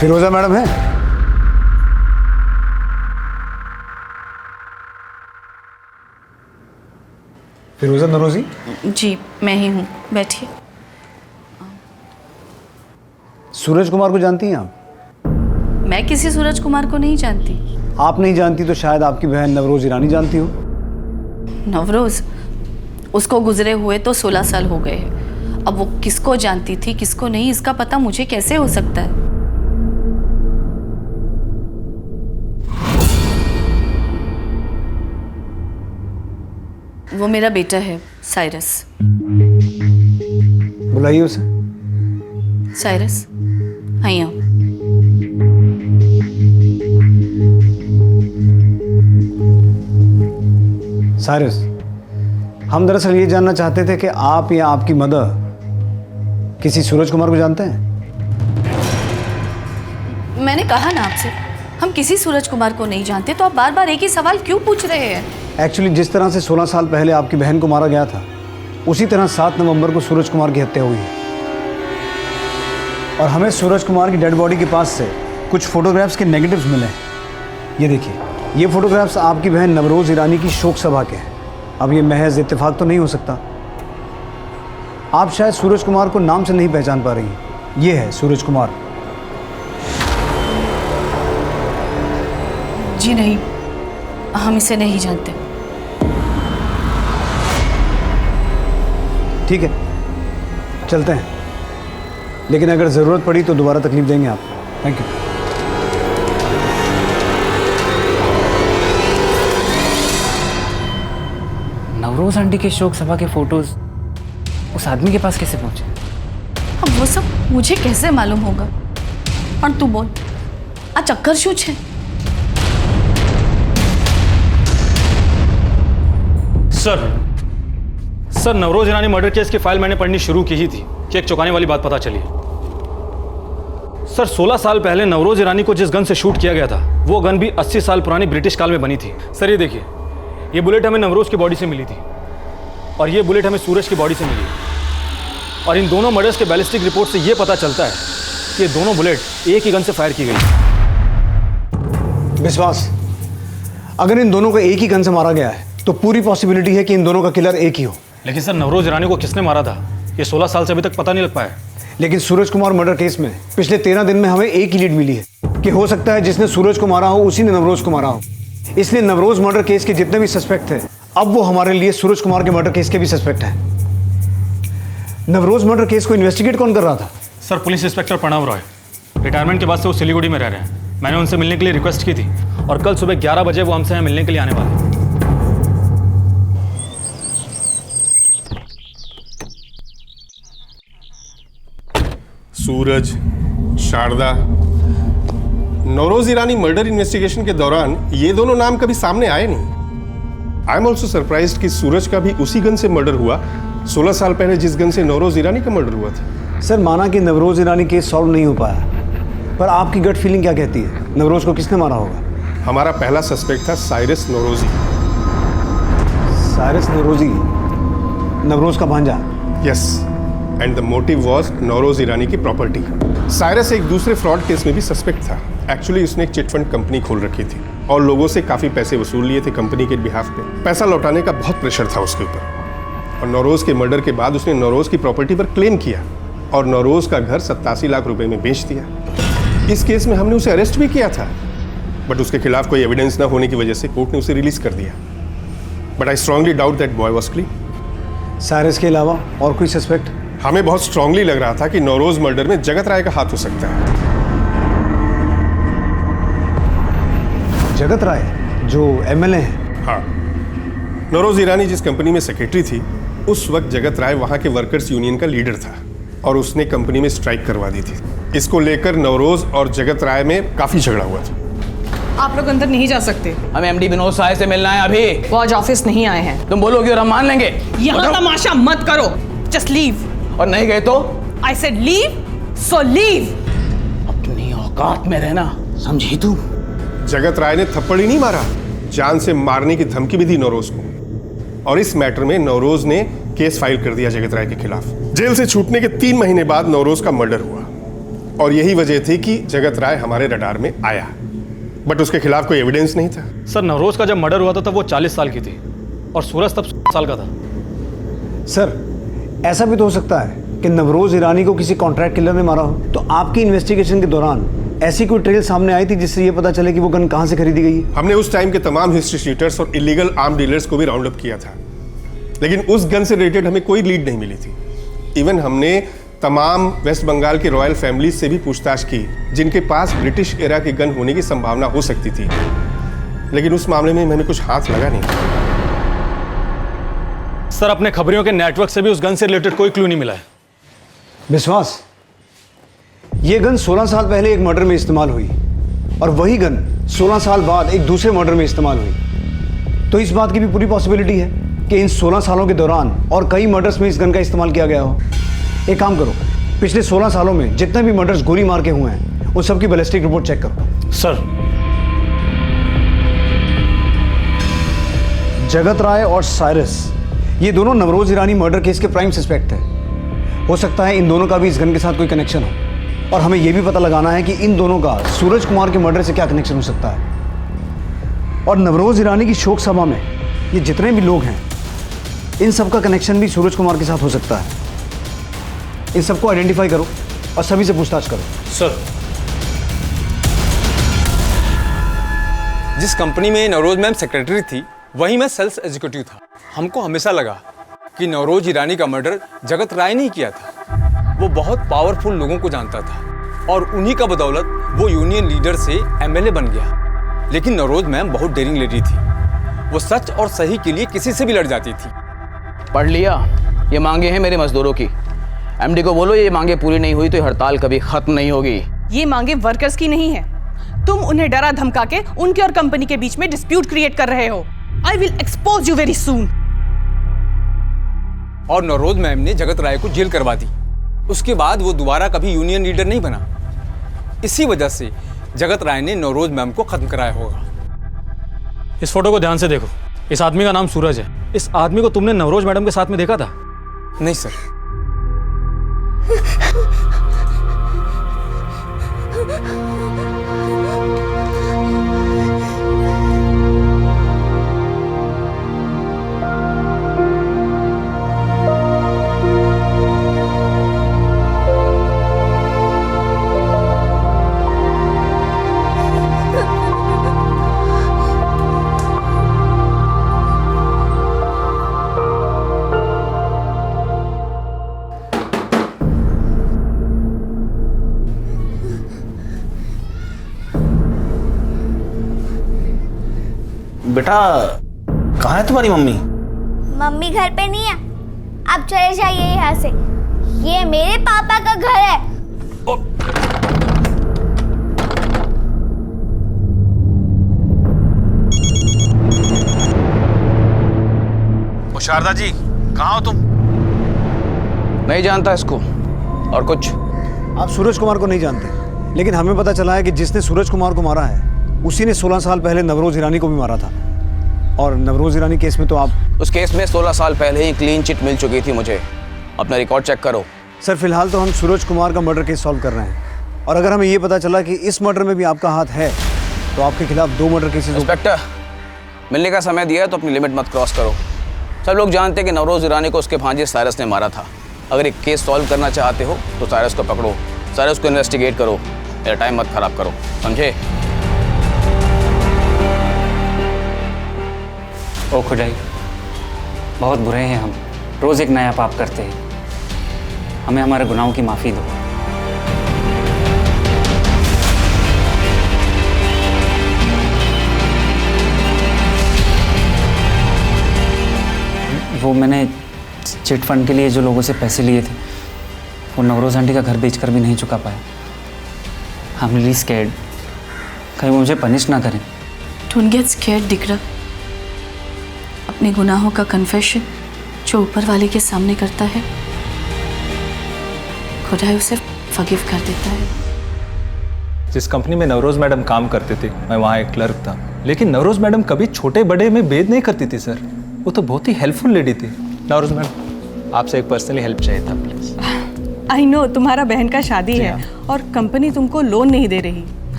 फिरोजा मैडम है? फिरोजा नवरोजी? जी मैं ही हूँ, बैठिए। सूरज कुमार को जानती हैं आप? मैं किसी सूरज कुमार को नहीं जानती। आप नहीं जानती तो शायद आपकी बहन नवरोज ईरानी जानती हो। नवरोज, उसको गुजरे हुए तो 16 साल हो गए हैं। अब वो किसको जानती थी किसको नहीं, इसका पता मुझे कैसे हो सकता है? वो मेरा बेटा है साइरस। बुलाइए उसे। साइरस, आई आओ। साइरस, हम दरअसल ये जानना चाहते थे कि आप या आपकी मदर किसी सूरज कुमार को जानते हैं? मैंने कहा ना आपसे, हम किसी सूरज कुमार को नहीं जानते, तो आप बार बार एक ही सवाल क्यों पूछ रहे हैं? एक्चुअली जिस तरह से 16 साल पहले आपकी बहन को मारा गया था, उसी तरह 7 नवंबर को सूरज कुमार की हत्या हुई है। और हमें सूरज कुमार की डेड बॉडी के पास से कुछ फोटोग्राफ्स के नेगेटिव्स मिले हैं। ये देखिए, ये फोटोग्राफ्स आपकी बहन नवरोज़ ईरानी की शोक सभा के हैं। अब ये महज इत्तेफाक तो नहीं हो सकता। आप शायद सूरज कुमार को नाम से नहीं पहचान पा रही। ये है सूरज कुमार। जी नहीं, हम इसे नहीं जानते। ठीक है, चलते हैं, लेकिन अगर ज़रूरत पड़ी तो दोबारा तकलीफ देंगे आप। Thank you. नवरोज आंटी के शोक सभा के फोटोज उस आदमी के पास कैसे पहुंचे? अब वो सब मुझे कैसे मालूम होगा? और तू बोल, आ चक्कर शू छे? सर नवरोज ईरानी मर्डर केस की फाइल मैंने पढ़नी शुरू की ही थी कि एक चौंकाने वाली बात पता चली। सर 16 साल पहले नवरोज ईरानी को जिस गन से शूट किया गया था वो गन भी 80 साल पुरानी ब्रिटिश काल में बनी थी। सर ये देखिए, ये बुलेट हमें नवरोज की बॉडी से मिली थी और ये बुलेट हमें सूरज की बॉडी से मिली। और इन दोनों मर्डर्स के बैलिस्टिक रिपोर्ट से ये पता चलता है कि ये दोनों बुलेट एक ही गन से फायर की गई। विश्वास, अगर इन दोनों को एक ही गन से मारा गया है तो पूरी पॉसिबिलिटी है कि इन दोनों का किलर एक ही हो। लेकिन सर नवरोज ईरानी को किसने मारा था ये 16 साल से अभी तक पता नहीं लग पाया। लेकिन सूरज कुमार मर्डर केस में पिछले 13 दिन में हमें एक ही लीड मिली है कि हो सकता है जिसने सूरज को मारा हो उसी ने नवरोज को मारा हो। इसलिए नवरोज मर्डर केस के जितने भी सस्पेक्ट थे अब वो हमारे लिए सूरज कुमार के मर्डर केस के भी सस्पेक्ट हैं। नवरोज मर्डर केस को इन्वेस्टिगेट कौन कर रहा था? Sir police inspector Pranav Roy. Retirement के बाद से वो सिलीगुड़ी में रह रहे हैं। मैंने उनसे मिलने के लिए रिक्वेस्ट की थी और कल सुबह 11 बजे वो हमसे यहाँ मिलने के लिए आने वाले हैं। सूरज, शारदा, नवरोज ईरानी मर्डर इन्वेस्टिगेशन के दौरान ये दोनों नाम कभी सामने आए नहीं। आई एम ऑल्सो सरप्राइज्ड कि सूरज का भी उसी गन से मर्डर हुआ 16 साल पहले जिस गन से नवरोज ईरानी का मर्डर हुआ था। सर माना कि नवरोज ईरानी केस सॉल्व नहीं हो पाया, पर आपकी गट फीलिंग क्या कहती है? नवरोज को किसने मारा होगा? हमारा पहला सस्पेक्ट था साइरस नौरोजी। साइरस नौरोजी, नवरोज का भांजा? Yes, and the motive was Nauroz Irani की प्रॉपर्टी। साइरस एक दूसरे फ्रॉड केस में भी सस्पेक्ट था। एक्चुअली उसने एक चिटफंड कंपनी खोल रखी थी और लोगों से काफ़ी पैसे वसूल लिए थे कंपनी के बिहाफ पे। पैसा लौटाने का बहुत प्रेशर था उसके ऊपर और नौरोज के मर्डर के बाद उसने नौरोज की प्रॉपर्टी पर क्लेम किया और नौरोज का घर 87 लाख रुपए में बेच दिया। इस केस में हमने उसे अरेस्ट भी किया था, बट उसके खिलाफ कोई एविडेंस न होने की वजह से कोर्ट ने उसे रिलीज कर दिया। But I strongly doubt that boy was clean. Cyrus के अलावा और कोई सस्पेक्ट? हमें बहुत स्ट्रांगली लग रहा था कि नौरोज मर्डर में जगत राय का हाथ हो सकता है। जगत राय जो एमएलए हैं? हाँ, नौरोज ईरानी जिस कंपनी में सेक्रेटरी थी उस वक्त जगत राय वहां के वर्कर्स यूनियन का लीडर था और उसने कंपनी में स्ट्राइक करवा दी थी। इसको लेकर नौरोज और जगत राय में काफी झगड़ा हुआ था। आप लोग अंदर नहीं जा सकते। हमें एमडी विनोद साय से मिलना है अभी। वो आज ऑफिस नहीं आए हैं। तुम बोलोगे और हम मान लेंगे। यहाँ तमाशा मत करो, जस्ट लीव। और नहीं गए तो? I said leave, so leave. अपनी औकात में रहना, समझी तू? जगत राय ने थप्पड़ ही नहीं मारा, जान से मारने की धमकी भी दी नौरोज को। और इस मैटर में नौरोज ने केस फाइल कर दिया जगत राय के खिलाफ। जेल से छूटने के 3 महीने बाद नौरोज का मर्डर हुआ और यही वजह थी कि जगत राय हमारे रडार में आया, बट उसके खिलाफ कोई एविडेंस नहीं था। सर नवरोज का जब मर्डर हुआ था तब वो 40 साल की थी और सूरज तब 16 साल का था। सर ऐसा भी तो हो सकता है कि नवरोज ईरानी को किसी कॉन्ट्रैक्ट किलर ने मारा हो। तो आपकी इन्वेस्टिगेशन के दौरान ऐसी कोई ट्रेल सामने आई थी जिससे ये पता चले कि वो गन कहां से खरीदी गई है? हमने उस टाइम के तमाम हिस्ट्री शीटर्स और इलीगल आर्म डीलर्स को भी राउंड अप किया था, लेकिन उस गन से रिलेटेड हमें कोई लीड नहीं मिली थी। इवन हमने तमाम वेस्ट बंगाल की रॉयल फैमिलीज से भी पूछताछ की जिनके पास ब्रिटिश एरा की गन होने की संभावना हो सकती थी, लेकिन उस मामले में हमें कुछ हाथ लगा नहीं। सर अपने खबरियों के नेटवर्क से भी उस गन से रिलेटेड कोई क्लू नहीं मिला है। विश्वास, ये गन 16 साल पहले एक मर्डर में इस्तेमाल हुई और वही गन 16 साल बाद एक दूसरे मर्डर में इस्तेमाल हुई। तो इस बात की भी पूरी पॉसिबिलिटी है कि इन 16 सालों के दौरान और कई मर्डर्स में इस गन का इस्तेमाल किया गया हो। एक काम करो, पिछले 16 सालों में जितने भी मर्डर्स गोली मार के हुए हैं उन सबकी बैलिस्टिक रिपोर्ट चेक करो। सर जगत राय और साइरस ये दोनों नवरोज ईरानी मर्डर केस के प्राइम सस्पेक्ट थे। हो सकता है इन दोनों का भी इस गन के साथ कोई कनेक्शन हो, और हमें यह भी पता लगाना है कि इन दोनों का सूरज कुमार के मर्डर से क्या कनेक्शन हो सकता है। और नवरोज ईरानी की शोक सभा में ये जितने भी लोग हैं, इन सबका कनेक्शन भी सूरज कुमार के साथ हो सकता है। इन सबको आइडेंटिफाई करो और सभी से पूछताछ करो। सर, जिस कंपनी में नवरोज मैम सेक्रेटरी थी, वहीं मैं सेल्स एग्जीक्यूटिव था। हमको हमेशा लगा कि नवरोज ईरानी का मर्डर जगत राय ने किया था। वो बहुत पावरफुल लोगों को जानता था और उन्हीं का बदौलत वो यूनियन लीडर से एमएलए बन गया। लेकिन नवरोज मैम बहुत डेयरिंग लेडी थी। वो सच और सही के लिए किसी से भी लड़ जाती थी। पढ़ लिया? ये मांगे हैं मेरे मजदूरों की। एमडी को बोलो ये मांगे पूरी नहीं हुई तो हड़ताल कभी खत्म नहीं होगी। ये मांगे वर्कर्स की नहीं है। तुम उन्हें डरा धमका के उनके और कंपनी के बीच में डिस्प्यूट क्रिएट कर रहे हो। I will expose you very soon. और नवरोज मैम ने जगत राय को जेल करवा दी। उसके बाद वो दोबारा कभी यूनियन लीडर नहीं बना। इसी वजह से जगत राय ने नवरोज मैम को खत्म कराया होगा। इस फोटो को ध्यान से देखो। इस आदमी का नाम सूरज है। इस आदमी को तुमने नवरोज मैडम के साथ में देखा था? नहीं सर। बेटा, कहाँ है तुम्हारी मम्मी? मम्मी घर पे नहीं है। आप चले जाइए यहाँ से। ये मेरे पापा का घर है। ओ शारदा जी, कहाँ हो तुम? नहीं जानता इसको। और कुछ? आप सूरज कुमार को नहीं जानते, लेकिन हमें पता चला है कि जिसने सूरज कुमार को मारा है उसी ने 16 साल पहले नवरोज ईरानी को भी मारा था। और नवरोज ईरानी केस में तो आप... उस केस में 16 साल पहले ही क्लीन चिट मिल चुकी थी मुझे। अपना रिकॉर्ड चेक करो। सर, फिलहाल तो हम सूरज कुमार का मर्डर केस सॉल्व कर रहे हैं, और अगर हमें ये पता चला कि इस मर्डर में भी आपका हाथ है तो आपके खिलाफ 2 मर्डर केसेस... इंस्पेक्टर, मिलने का समय दिया है तो अपनी लिमिट मत क्रॉस करो। सब लोग जानते हैं कि नवरोज ईरानी को उसके भांजे साइरस ने मारा था। अगर एक केस सॉल्व करना चाहते हो तो साइरस को पकड़ो, साइरस को इन्वेस्टिगेट करो, मेरा टाइम मत खराब करो, समझे? ओ खुदाई, बहुत बुरे हैं हम। रोज़ एक नया पाप करते हैं। हमें हमारे गुनाहों की माफ़ी दो। वो मैंने चिट फंड के लिए जो लोगों से पैसे लिए थे, वो नवरोज आंटी का घर बेचकर भी नहीं चुका पाया। आई एम रियली स्कैर्ड, कहीं वो मुझे पनिश ना करें। डोंट गेट स्कैर्ड दिकरा। अपने गुनाहों का कन्फेशन जो ऊपर वाले के सामने करता है, खुदा उसे फॉरगिव कर देता है। जिस कंपनी में नवरोज मैडम काम करते थे, मैं वहाँ एक क्लर्क था। लेकिन नवरोज मैडम कभी छोटे बड़े में भेद नहीं करती थी सर। वो तो बहुत ही हेल्पफुल लेडी थी। नवरोज मैडम, आपसे एक पर्सनली हेल्प चाहिए था प्लीज। आई नो तुम्हारा बहन का शादी है और कंपनी तुमको लोन नहीं दे रही,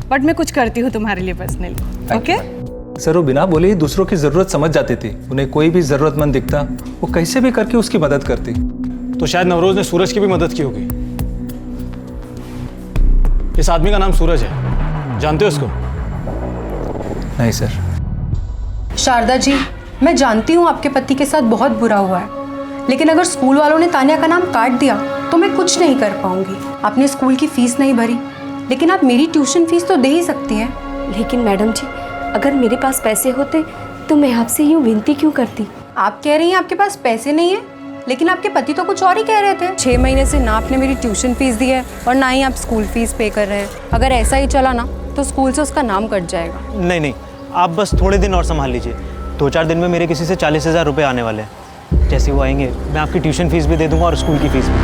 बट मैं कुछ करती हूँ तुम्हारे लिए पर्सनली। ओके सर, वो बिना बोले ही दूसरों की जरूरत समझ जाती थी। उन्हें कोई भी जरूरतमंद दिखता, वो कैसे भी करके उसकी मदद करती। तो शायद नवरोज ने सूरज की भी मदद की होगी। इस आदमी का नाम सूरज है, जानते हो उसको? नहीं सर। शारदा जी, मैं जानती हूँ आपके पति के साथ बहुत बुरा हुआ है, लेकिन अगर स्कूल वालों ने तान्या का नाम काट दिया तो मैं कुछ नहीं कर पाऊंगी। आपने स्कूल की फीस नहीं भरी, लेकिन आप मेरी ट्यूशन फीस तो दे ही सकती हैं। लेकिन मैडम जी, अगर मेरे पास पैसे होते तो मैं आपसे यूँ विनती क्यों करती? आप कह रही हैं आपके पास पैसे नहीं है, लेकिन आपके पति तो कुछ और ही कह रहे थे। 6 महीने से ना आपने मेरी ट्यूशन फीस दी है और ना ही आप स्कूल फीस पे कर रहे हैं। अगर ऐसा ही चला ना तो स्कूल से उसका नाम कट जाएगा। नहीं नहीं, आप बस थोड़े दिन और संभाल लीजिए। 2-4 दिन में मेरे किसी से 40,000 रुपये आने वाले हैं। जैसे वो आएंगे मैं आपकी ट्यूशन फीस भी दे दूंगा और स्कूल की फीस भी।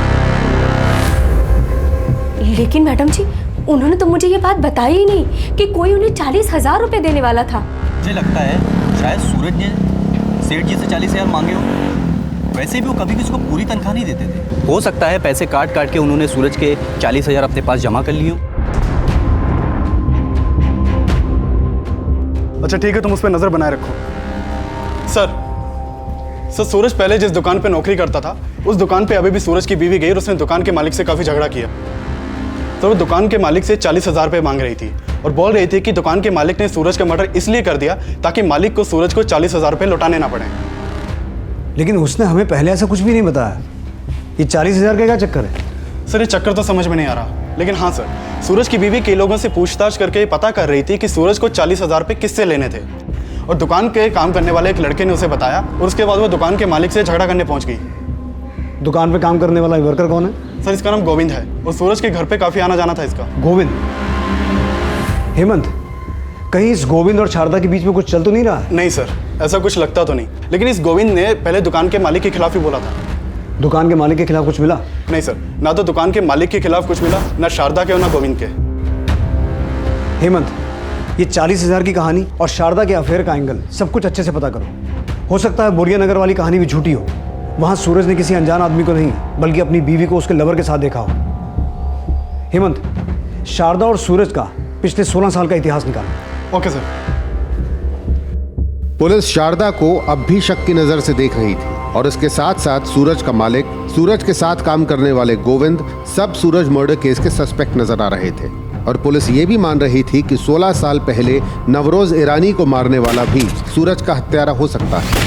लेकिन मैडम जी, उन्होंने तो मुझे ये बात बताई ही नहीं कि कोई उन्हें 40,000 रुपये देने वाला था। मुझे लगता है शायद सूरज ने सेठ जी से 40,000 मांगे हो। वैसे भी वो कभी किसी को पूरी तनख्वाह नहीं देते थे। हो सकता है पैसे काट काट के उन्होंने सूरज के 40,000 अपने पास जमा कर लिए। अच्छा ठीक है, तुम उस पर नज़र बनाए रखो। सर सूरज पहले जिस दुकान पे नौकरी करता था उस दुकान पे अभी भी सूरज की बीवी गई और उसने दुकान के मालिक से काफ़ी झगड़ा किया। तो वो दुकान के मालिक से 40,000 रुपये मांग रही थी और बोल रही थी कि दुकान के मालिक ने सूरज का मर्डर इसलिए कर दिया ताकि मालिक को सूरज को 40,000 रुपये लौटाने ना पड़े। लेकिन उसने हमें पहले ऐसा कुछ भी नहीं बताया। ये 40,000 का क्या चक्कर है? सर ये चक्कर तो समझ में नहीं आ रहा, लेकिन हाँ सर, सूरज की बीवी कई लोगों से पूछताछ करके पता कर रही थी कि सूरज को 40,000 रुपये किससे लेने थे और दुकान के काम करने वाले एक लड़के ने उसे बताया और उसके बाद वो दुकान के मालिक से झगड़ा करने पहुंच गई। दुकान पे काम करने वाला वर्कर कौन है? सर इसका नाम गोविंद है और सूरज के घर पे काफ़ी आना जाना था इसका। गोविंद? हेमंत, कहीं इस गोविंद और शारदा के बीच में कुछ चल तो नहीं रहा? नहीं सर, ऐसा कुछ लगता तो नहीं, लेकिन इस गोविंद ने पहले दुकान के मालिक के खिलाफ ही बोला था। दुकान के मालिक के खिलाफ कुछ मिला? नहीं सर, ना तो दुकान के मालिक के खिलाफ कुछ मिला, ना शारदा के और ना गोविंद के। हेमंत, ये 40,000 की कहानी और शारदा के अफेयर का एंगल सब कुछ अच्छे से पता करो। हो सकता है बोरिया नगर वाली कहानी भी झूठी हो। वहां सूरज ने किसी अनजान आदमी को नहीं बल्कि अपनी बीवी को उसके लवर के साथ देखा हो। हेमंत, शारदा और सूरज का पिछले 16 साल का इतिहास निकालो। Okay sir. पुलिस शारदा को अब भी शक की नजर से देख रही थी और इसके साथ साथ सूरज का मालिक, सूरज के साथ काम करने वाले गोविंद, सब सूरज मर्डर केस के सस्पेक्ट नजर आ रहे थे। और पुलिस ये भी मान रही थी कि 16 साल पहले नवरोज ईरानी को मारने वाला भी सूरज का हत्यारा हो सकता है।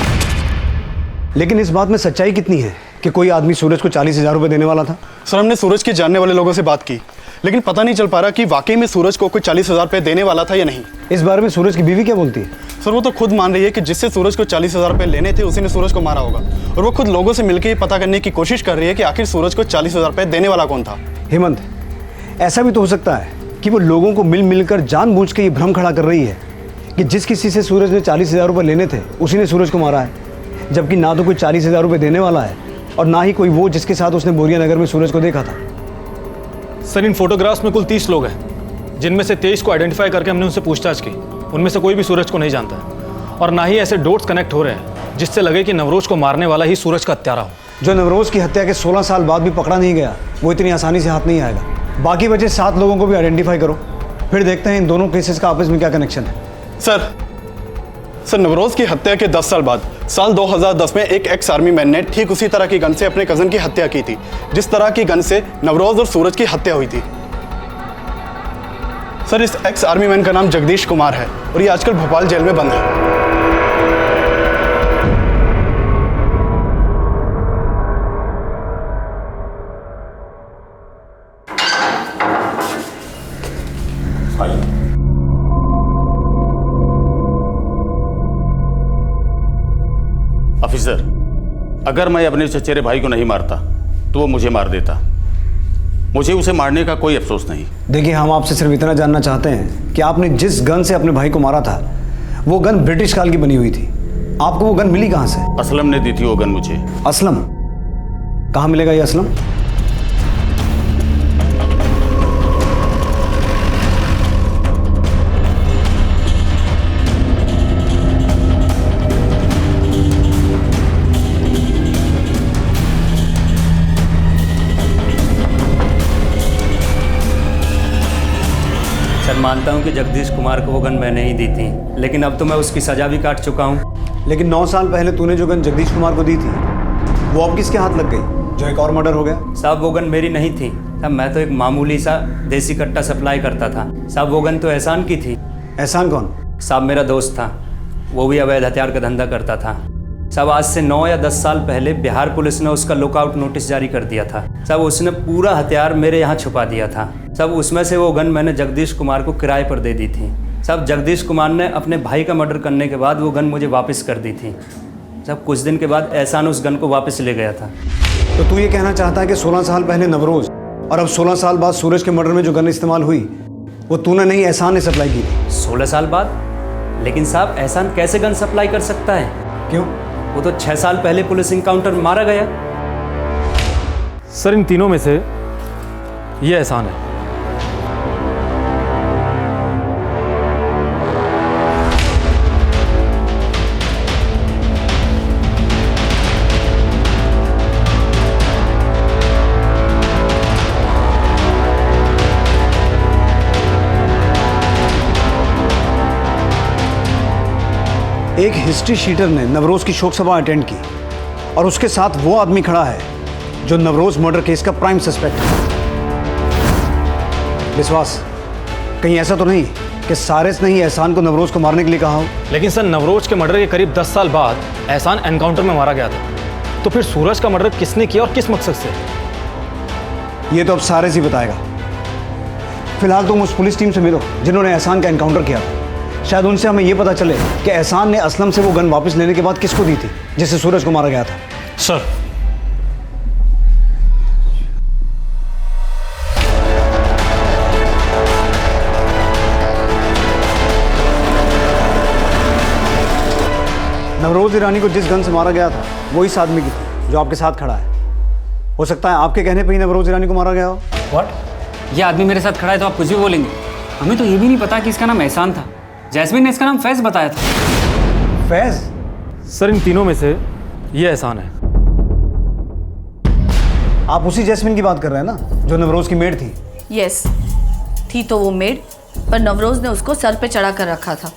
लेकिन इस बात में सच्चाई कितनी है कि कोई आदमी सूरज को 40,000 रुपये देने वाला था? सर हमने सूरज के जानने वाले लोगों से बात की, लेकिन पता नहीं चल पा रहा कि वाकई में सूरज को कोई 40,000 रुपये देने वाला था या नहीं। इस बारे में सूरज की बीवी क्या बोलती है? सर वो तो खुद मान रही है कि जिससे सूरज को 40,000 रुपये लेने थे उसी ने सूरज को मारा होगा और वो खुद लोगों से मिलकर ये पता करने की कोशिश कर रही है कि आखिर सूरज को 40,000 रुपये देने वाला कौन था। हेमंत, ऐसा भी तो हो सकता है कि वो लोगों को मिल मिलकर जानबूझ के ये भ्रम खड़ा कर रही है कि जिस किसी से सूरज ने 40,000 रुपये लेने थे उसी ने सूरज को मारा है, जबकि ना तो कोई 40,000 रुपये देने वाला है और ना ही कोई वो जिसके साथ उसने बोरिया नगर में सूरज को देखा था। सर इन फोटोग्राफ्स में कुल 30 लोग हैं, जिनमें से 23 को आइडेंटिफाई करके हमने उनसे पूछताछ की। उनमें से कोई भी सूरज को नहीं जानता है और ना ही ऐसे डॉट्स कनेक्ट हो रहे हैं जिससे लगे कि नवरोज को मारने वाला ही सूरज का हत्यारा हो। जो नवरोज की हत्या के 16 साल बाद भी पकड़ा नहीं गया वो इतनी आसानी से हाथ नहीं आएगा। बाकी बचे 7 लोगों को भी आइडेंटिफाई करो, फिर देखते हैं इन दोनों केसेस का आपस में क्या कनेक्शन है। सर नवरोज की हत्या के 10 साल बाद साल 2010 में एक एक्स आर्मी मैन ने ठीक उसी तरह की गन से अपने कजन की हत्या की थी जिस तरह की गन से नवरोज और सूरज की हत्या हुई थी। सर इस एक्स आर्मी मैन का नाम जगदीश कुमार है और ये आजकल भोपाल जेल में बंद है। ऑफिसर, अगर मैं अपने चचेरे भाई को नहीं मारता तो वो मुझे मार देता। मुझे उसे मारने का कोई अफसोस नहीं। देखिए, हम आपसे सिर्फ इतना जानना चाहते हैं कि आपने जिस गन से अपने भाई को मारा था वो गन ब्रिटिश काल की बनी हुई थी। आपको वो गन मिली कहाँ से? असलम ने दी थी वो गन मुझे। असलम? कहाँ मिलेगा ये असलम? मानता हूं कि जगदीश कुमार को वो गन मैंने ही दी थी, लेकिन अब तो मैं उसकी सजा भी काट चुका हूं। लेकिन 9 साल पहले तूने जो गन जगदीश कुमार को दी थी वो अब किसके हाथ लग गई जो एक और मर्डर हो गया? साहब वो गन मेरी नहीं थी साहब, मैं तो एक मामूली सा देसी कट्टा सप्लाई करता था साहब। वो गन तो एहसान की थी। एहसान कौन? साहब मेरा दोस्त था, वो भी अवैध हथियार का धंधा करता था साहब। आज से 9 या 10 साल पहले बिहार पुलिस ने उसका लुकआउट नोटिस जारी कर दिया था साहब। उसने पूरा हथियार मेरे यहाँ छुपा दिया था साहब। उसमें से वो गन मैंने जगदीश कुमार को किराए पर दे दी थी साहब। जगदीश कुमार ने अपने भाई का मर्डर करने के बाद वो गन मुझे वापस कर दी थी साहब। कुछ दिन के बाद एहसान उस गन को वापस ले गया था। तो तू ये कहना चाहता है कि 16 साल पहले नवरोज और अब 16 साल बाद सूरज के मर्डर में जो गन इस्तेमाल हुई वो तूने नहीं, एहसान ने सप्लाई की थी? 16 साल बाद? लेकिन साहब एहसान कैसे गन सप्लाई कर सकता है? क्यों? वो तो 6 साल पहले पुलिस इनकाउंटर में मारा गया। सर इन तीनों में से ये एहसान है। एक हिस्ट्री शीटर ने नवरोज की शोक सभा अटेंड की और उसके साथ वो आदमी खड़ा है जो नवरोज मर्डर केस का प्राइम सस्पेक्ट है। विश्वास, कहीं ऐसा तो नहीं कि सारिस ने ही एहसान को नवरोज को मारने के लिए कहा हो? लेकिन सर, नवरोज के मर्डर के करीब 10 साल बाद एहसान एनकाउंटर में मारा गया था, तो फिर सूरज का मर्डर किसने किया और किस मकसद से? ये तो अब सारिस ही बताएगा। फिलहाल तुम उस पुलिस टीम से मिलो जिन्होंने एहसान का एनकाउंटर किया था। शायद उनसे हमें ये पता चले कि एहसान ने असलम से वो गन वापस लेने के बाद किसको दी थी जिससे सूरज को मारा गया था। सर, नवरोज ईरानी को जिस गन से मारा गया था वो इस आदमी की थी जो आपके साथ खड़ा है। हो सकता है आपके कहने पे ही नवरोज ईरानी को मारा गया हो। व्हाट? ये आदमी मेरे साथ खड़ा है तो आप कुछ भी बोलेंगे? हमें तो ये भी नहीं पता कि इसका नाम एहसान था। जैस्मिन ने इसका नाम फैज बताया था। फैज? सर, इन तीनों में से ये एहसान है। आप उसी जैस्मिन की बात कर रहे हैं ना जो नवरोज की मेड थी? यस, थी तो वो मेड, पर नवरोज ने उसको सर पे चढ़ा कर रखा था।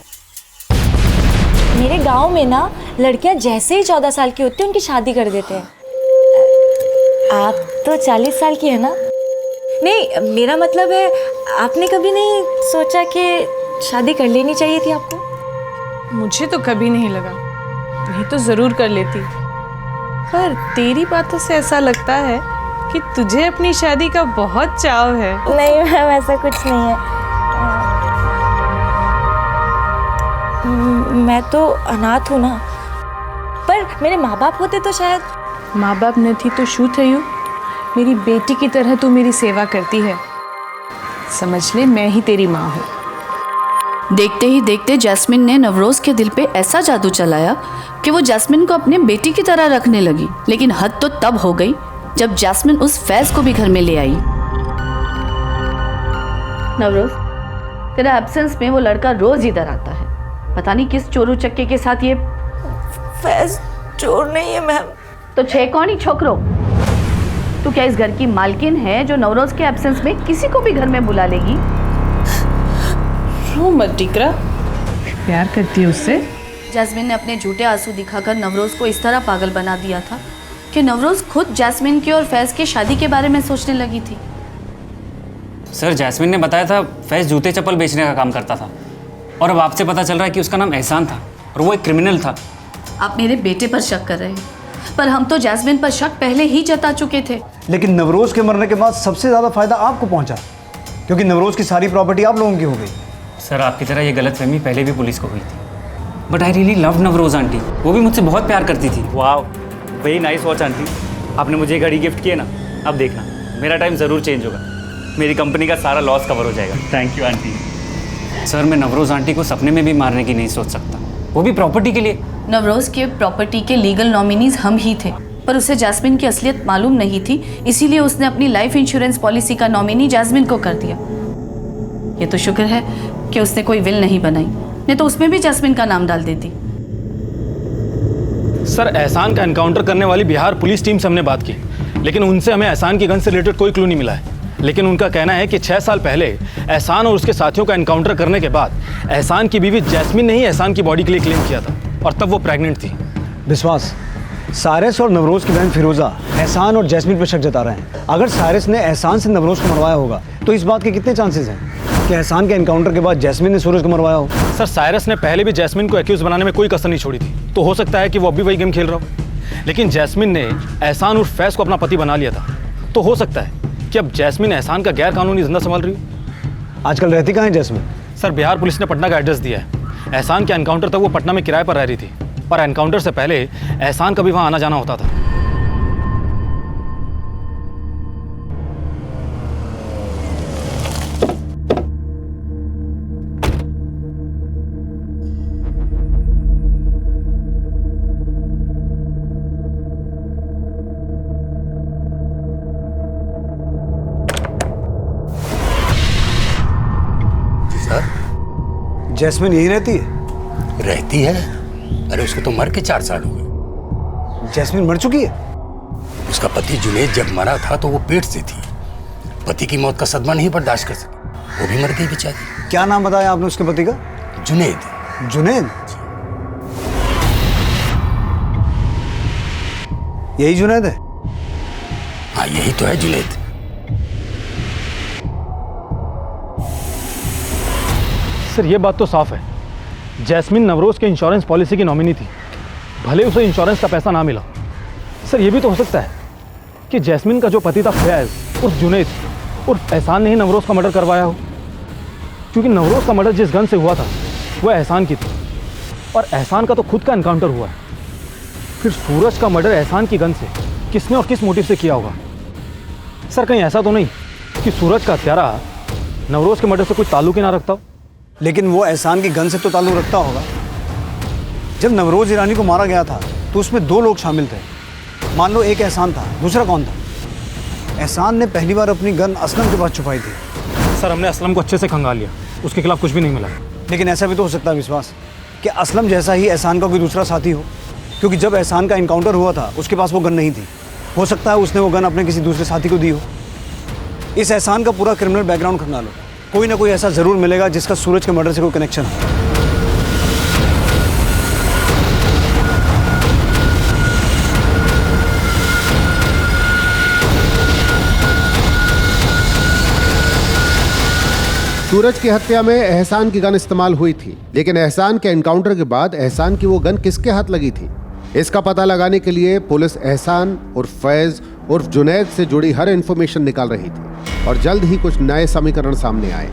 मेरे गांव में ना लड़कियां जैसे ही 14 साल की होती है उनकी शादी कर देते हैं। आप तो 40 साल की है ना? नहीं, मेरा मतलब है आपने कभी नहीं सोचा कि शादी कर लेनी चाहिए थी आपको? मुझे तो कभी नहीं लगा, नहीं तो जरूर कर लेती। पर तेरी बातों से ऐसा लगता है कि तुझे अपनी शादी का बहुत चाव है। नहीं मैम, ऐसा कुछ नहीं है। मैं तो अनाथ हूँ ना, पर मेरे माँ बाप होते तो शायद। माँ बाप न थी तो शू थयू, मेरी बेटी की तरह तू मेरी सेवा करती है। समझ ले, मैं ही तेरी माँ हूँ। देखते ही देखते जैस्मिन ने नवरोज के दिल पे ऐसा जादू चलाया कि वो जैस्मिन को अपने बेटी की तरह रखने लगी। लेकिन हद तो तब हो गई जब जैस्मिन उस फैज को भी घर में ले आई। नवरोज, तेरा एब्सेंस में वो लड़का रोज इधर आता है। पता नहीं किस चोरू चक्के के साथ ये। फैज चोर नहीं है मैम। तो छे कौन ही छोकरो? तू क्या इस घर की मालकिन है जो नवरोज के एब्सेंस में किसी को भी घर में बुला लेगी? रो मत टिकरा, प्यार करती है उससे। जैस्मिन ने अपने झूठे आंसू दिखाकर नवरोज को इस तरह पागल बना दिया था कि नवरोज खुद जैस्मिन की और फैज की शादी के बारे में सोचने लगी थी। सर, जैस्मिन ने बताया था फैज जूते चप्पल बेचने का काम करता था, और अब आपसे पता चल रहा है कि उसका नाम एहसान था और वो एक क्रिमिनल था। आप मेरे बेटे पर शक कर रहे हैं, पर हम तो जैस्मिन पर शक पहले ही जता चुके थे। लेकिन नवरोज के मरने के बाद सबसे ज्यादा फायदा आपको पहुंचा, क्योंकि नवरोज की सारी प्रॉपर्टी आप लोगों की हो गई। सर, आपकी तरह ये गलतफहमी पहले भी पुलिस को हुई थी, but I really love Navroz aunty. वो भी मुझसे बहुत प्यार करती थी। वाह, वेरी नाइस वॉच आंटी। आपने मुझे घड़ी गिफ्ट किए ना, अब देखना मेरा टाइम ज़रूर चेंज होगा, मेरी कंपनी का सारा लॉस कवर हो जाएगा। Thank you aunty. सर, मैं नवरोज आंटी को सपने में भी मारने की नहीं सोच सकता, वो भी प्रॉपर्टी के लिए। नवरोज के प्रॉपर्टी के लीगल नॉमिनीज हम ही थे, पर उसे जैस्मिन की असलियत मालूम नहीं थी, इसीलिए उसने अपनी लाइफ इंश्योरेंस पॉलिसी का नॉमिनी जैस्मिन को कर दिया। ये तो शुक्र है कि उसने कोई विल नहीं बनाई, नहीं तो उसमें भी जैस्मिन का नाम डाल देती। सर, एहसान का एनकाउंटर करने वाली बिहार पुलिस टीम से हमने बात की, लेकिन उनसे हमें एहसान की गन से रिलेटेड कोई क्लू नहीं मिला है। लेकिन उनका कहना है कि 6 साल पहले एहसान और उसके साथियों का एनकाउंटर करने के बाद एहसान की बीवी जैस्मिन ने ही एहसान की बॉडी के लिए क्लेम किया था, और तब वो प्रेग्नेंट थी। विश्वास, सारिस और नवरोज की बहन फिरोजा एहसान और जैस्मिन पर शक जता रहे हैं। अगर सारिस ने एहसान से नवरोज को मरवाया होगा तो इस बात के कितने चांसेस हैं कि एहसान के एनकाउंटर के बाद जैस्मिन ने सूरज को मरवाया हो? सर, साइरस ने पहले भी जैस्मिन को एक्यूज बनाने में कोई कसर नहीं छोड़ी थी, तो हो सकता है कि वो अभी वही गेम खेल रहा हो। लेकिन जैस्मिन ने एहसान और फैज को अपना पति बना लिया था, तो हो सकता है कि अब जैस्मिन एहसान का गैर कानूनी जिंदा संभाल रही हो। आजकल रहती कहाँ है जैस्मिन? सर, बिहार पुलिस ने पटना का एड्रेस दिया है। एहसान के एनकाउंटर तक वो पटना में किराए पर रह रही थी, और एनकाउंटर से पहले एहसान का भी वहाँ आना जाना होता था। जैस्मिन यही रहती है? रहती है? अरे उसको तो मर के 4 साल हो गए। जैस्मिन मर चुकी है? उसका पति जुनेद जब मरा था तो वो पेट से थी, पति की मौत का सदमा नहीं बर्दाश्त कर सकी, वो भी मर गई बेचारी। क्या नाम बताया आपने उसके पति का? जुनेद। जुनेद? यही जुनैद है? हाँ यही तो है जुनैद। सर ये बात तो साफ है, जैस्मिन नवरोज के इंश्योरेंस पॉलिसी की नॉमिनी थी, भले उसे इंश्योरेंस का पैसा ना मिला। सर ये भी तो हो सकता है कि जैस्मिन का जो पति था फैज उर्फ जुनैद उर्फ एहसान ने ही नवरोज का मर्डर करवाया हो, क्योंकि नवरोज का मर्डर जिस गन से हुआ था वह एहसान की थी और एहसान का तो खुद का एनकाउंटर हुआ है। फिर सूरज का मर्डर एहसान की गन से किसने और किस मोटिव से किया होगा? सर कहीं ऐसा तो नहीं कि सूरज का हत्यारा नवरोज के मर्डर से कोई ताल्लुक ही ना रखता हो? लेकिन वो एहसान की गन से तो ताल्लुक रखता होगा। जब नवरोज ईरानी को मारा गया था तो उसमें 2 लोग शामिल थे। मान लो एक एहसान था, दूसरा कौन था? एहसान ने पहली बार अपनी गन असलम के पास छुपाई थी। सर हमने असलम को अच्छे से खंगाल लिया, उसके खिलाफ कुछ भी नहीं मिला। लेकिन ऐसा भी तो हो सकता है विश्वास कि असलम जैसा ही एहसान का कोई दूसरा साथी हो, क्योंकि जब एहसान का इनकाउंटर हुआ था उसके पास वो गन नहीं थी। हो सकता है उसने वो गन अपने किसी दूसरे साथी को दी हो। इस एहसान का पूरा क्रिमिनल बैकग्राउंड खंगालो, कोई ना कोई ऐसा ज़रूर मिलेगा जिसका सूरज के मर्डर से कोई कनेक्शन है। सूरज की हत्या में एहसान की गन इस्तेमाल हुई थी, लेकिन एहसान के एनकाउंटर के बाद एहसान की वो गन किसके हाथ लगी थी, इसका पता लगाने के लिए पुलिस एहसान उर्फ फैज उर्फ जुनैद से जुड़ी हर इंफॉर्मेशन निकाल रही थी और जल्द ही कुछ नए समीकरण सामने आए।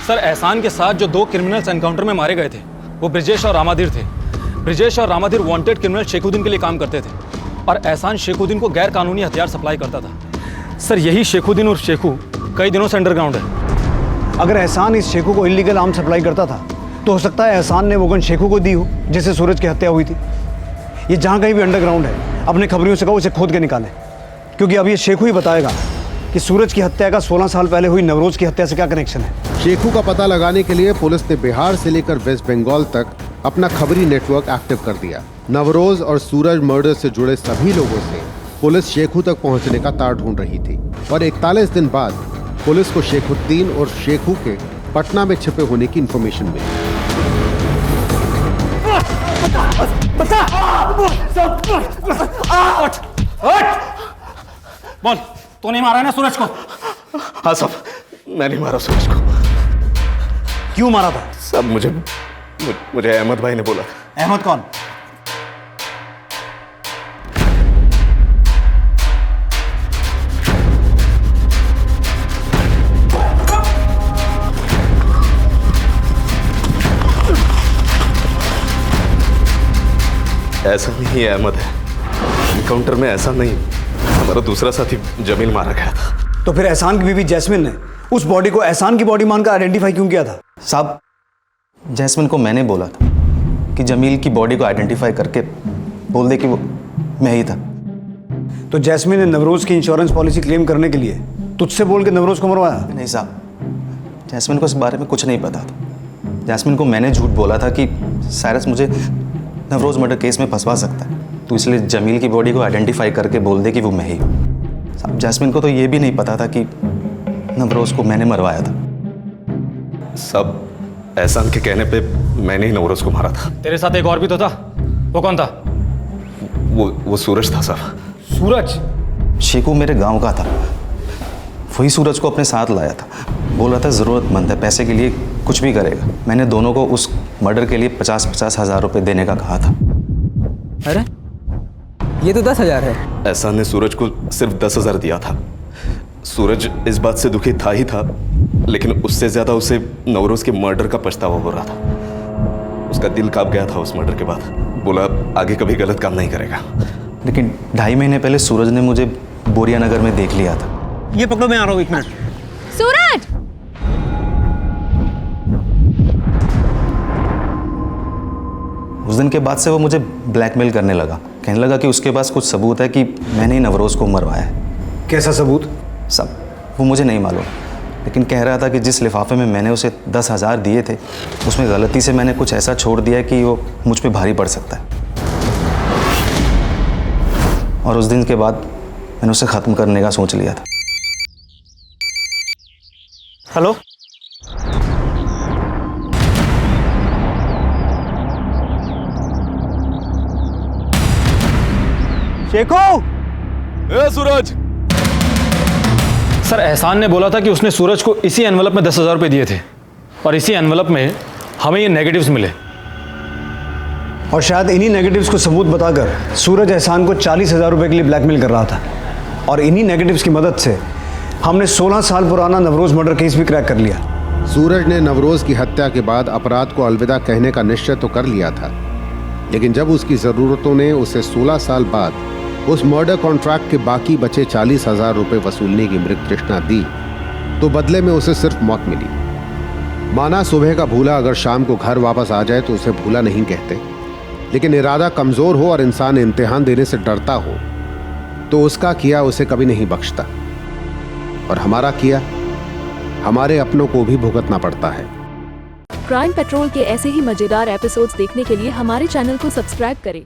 सर एहसान के साथ जो 2 क्रिमिनल्स एनकाउंटर में मारे गए थे वो ब्रिजेश और रामाधीर थे। ब्रिजेश और रामाधीर वांटेड क्रिमिनल शेखुद्दीन के लिए काम करते थे और एहसान शेखुद्दीन को गैर कानूनी हथियार सप्लाई करता था। सर यही शेखुद्दीन उर्फ शेखू कई दिनों से अंडरग्राउंड है। अगर एहसान इस शेखू को इलीगल आर्म सप्लाई करता था तो हो सकता है एहसान ने वो गन शेखू को दी हो जिससे सूरज की हत्या हुई थी। ये जहाँ कहीं भी अंडरग्राउंड है, अपने खबरियों से कहो उसे खोद के निकालें, क्योंकि अब ये शेखू ही बताएगा कि सूरज की हत्या का 16 साल पहले हुई नवरोज की हत्या से क्या कनेक्शन है। शेखू का पता लगाने के लिए पुलिस ने बिहार से लेकर वेस्ट बंगाल तक अपना खबरी नेटवर्क एक्टिव कर दिया। नवरोज और सूरज मर्डर से जुड़े सभी लोगों से पुलिस शेखू तक पहुंचने का तार ढूंढ रही थी और 41 दिन बाद पुलिस को शेखुद्दीन और शेखू के पटना में छिपे होने की इंफॉर्मेशन मिली। बोल, तो नहीं मारा है ना सूरज को? हाँ साहब, मैं नहीं मारा सूरज को। क्यों मारा था? साहब मुझे अहमद भाई ने बोला था। अहमद कौन? ऐसा नहीं है, अहमद है। एनकाउंटर में ऐसा नहीं, हमारा दूसरा साथी जमील मारा गया था। तो फिर एहसान की बीवी जैस्मिन ने उस बॉडी को एहसान की बॉडी मानकर आइडेंटिफाई क्यों किया था? साहब जैस्मिन को मैंने बोला था कि जमील की बॉडी को आइडेंटिफाई करके बोल दे कि वो मैं ही था। तो जैस्मिन ने नवरोज की इंश्योरेंस पॉलिसी क्लेम करने के लिए तुझसे बोल के नवरोज को मरवाया? नहीं साहब, जैस्मिन को इस बारे में कुछ नहीं पता था। जैस्मिन को मैंने झूठ बोला था कि साइरस मुझे नवरोज मर्डर केस में फंसवा सकता है, तो इसलिए जमील की बॉडी को आइडेंटिफाई करके बोल दे कि वो मैं ही हूँ। साहब जैस्मिन को तो ये भी नहीं पता था कि नवरोज को मैंने मरवाया था। सब एहसान के कहने पे मैंने ही नवरोज को मारा था। तेरे साथ एक और भी तो था, वो कौन था? वो सूरज था साहब। सूरज? शेखू मेरे गांव का था, वही सूरज को अपने साथ लाया था। बोल रहा था ज़रूरतमंद है, पैसे के लिए कुछ भी करेगा। मैंने दोनों को उस मर्डर के लिए 50-50 हज़ार रुपये देने का कहा था। अरे ये तो 10,000 है। एहसान ने सूरज को सिर्फ 10,000 दिया था। सूरज इस बात से दुखी था ही था, लेकिन उससे ज़्यादा उसे नवरोज के मर्डर का पछतावा हो रहा था। उसका दिल कांप गया था उस मर्डर के बाद। बोला आगे कभी गलत काम नहीं करेगा। लेकिन 2.5 महीने पहले सूरज ने मुझे बोरिया नगर में देख लिया था। ये पकड़ो, मैं आ रहा हूँ 1 मिनट। सूरज! उस दिन के बाद से वो मुझे ब्लैकमेल करने लगा। कहने लगा कि उसके पास कुछ सबूत है कि मैंने ही नवरोज को मरवाया है। कैसा सबूत? सब वो मुझे नहीं मालूम, लेकिन कह रहा था कि जिस लिफाफे में मैंने उसे 10,000 दिए थे उसमें गलती से मैंने कुछ ऐसा छोड़ दिया कि वो मुझ पे भारी पड़ सकता है। और उस दिन के बाद मैंने उसे ख़त्म करने का सोच लिया था। हेलो, शेखू! सूरज। सर एहसान ने बोला था कि उसने सूरज को इसी एनवलप में 10,000 रुपये दिए थे और इसी एनवलप में हमें ये नेगेटिव्स मिले। और शायद इन्हीं नेगेटिव्स को सबूत बताकर सूरज एहसान को 40,000 रुपये के लिए ब्लैकमेल कर रहा था और इन्हीं नेगेटिव्स की मदद से हमने 16 साल पुराना नवरोज मर्डर केस भी क्रैक कर लिया। सूरज ने नवरोज की हत्या के बाद अपराध को अलविदा कहने का निश्चय तो कर लिया था, लेकिन जब उसकी ज़रूरतों ने उसे 16 साल बाद उस मर्डर कॉन्ट्रैक्ट के बाकी बचे 40,000 रुपये वसूलने की मृत तृष्णा दी तो बदले में उसे सिर्फ मौत मिली। माना सुबह का भूला अगर शाम को घर वापस आ जाए तो उसे भूला नहीं कहते, लेकिन इरादा कमज़ोर हो और इंसान इम्तिहान देने से डरता हो तो उसका किया उसे कभी नहीं बख्शता, और हमारा किया हमारे अपनों को भी भुगतना पड़ता है। क्राइम पेट्रोल के ऐसे ही मजेदार एपिसोड्स देखने के लिए हमारे चैनल को सब्सक्राइब करें।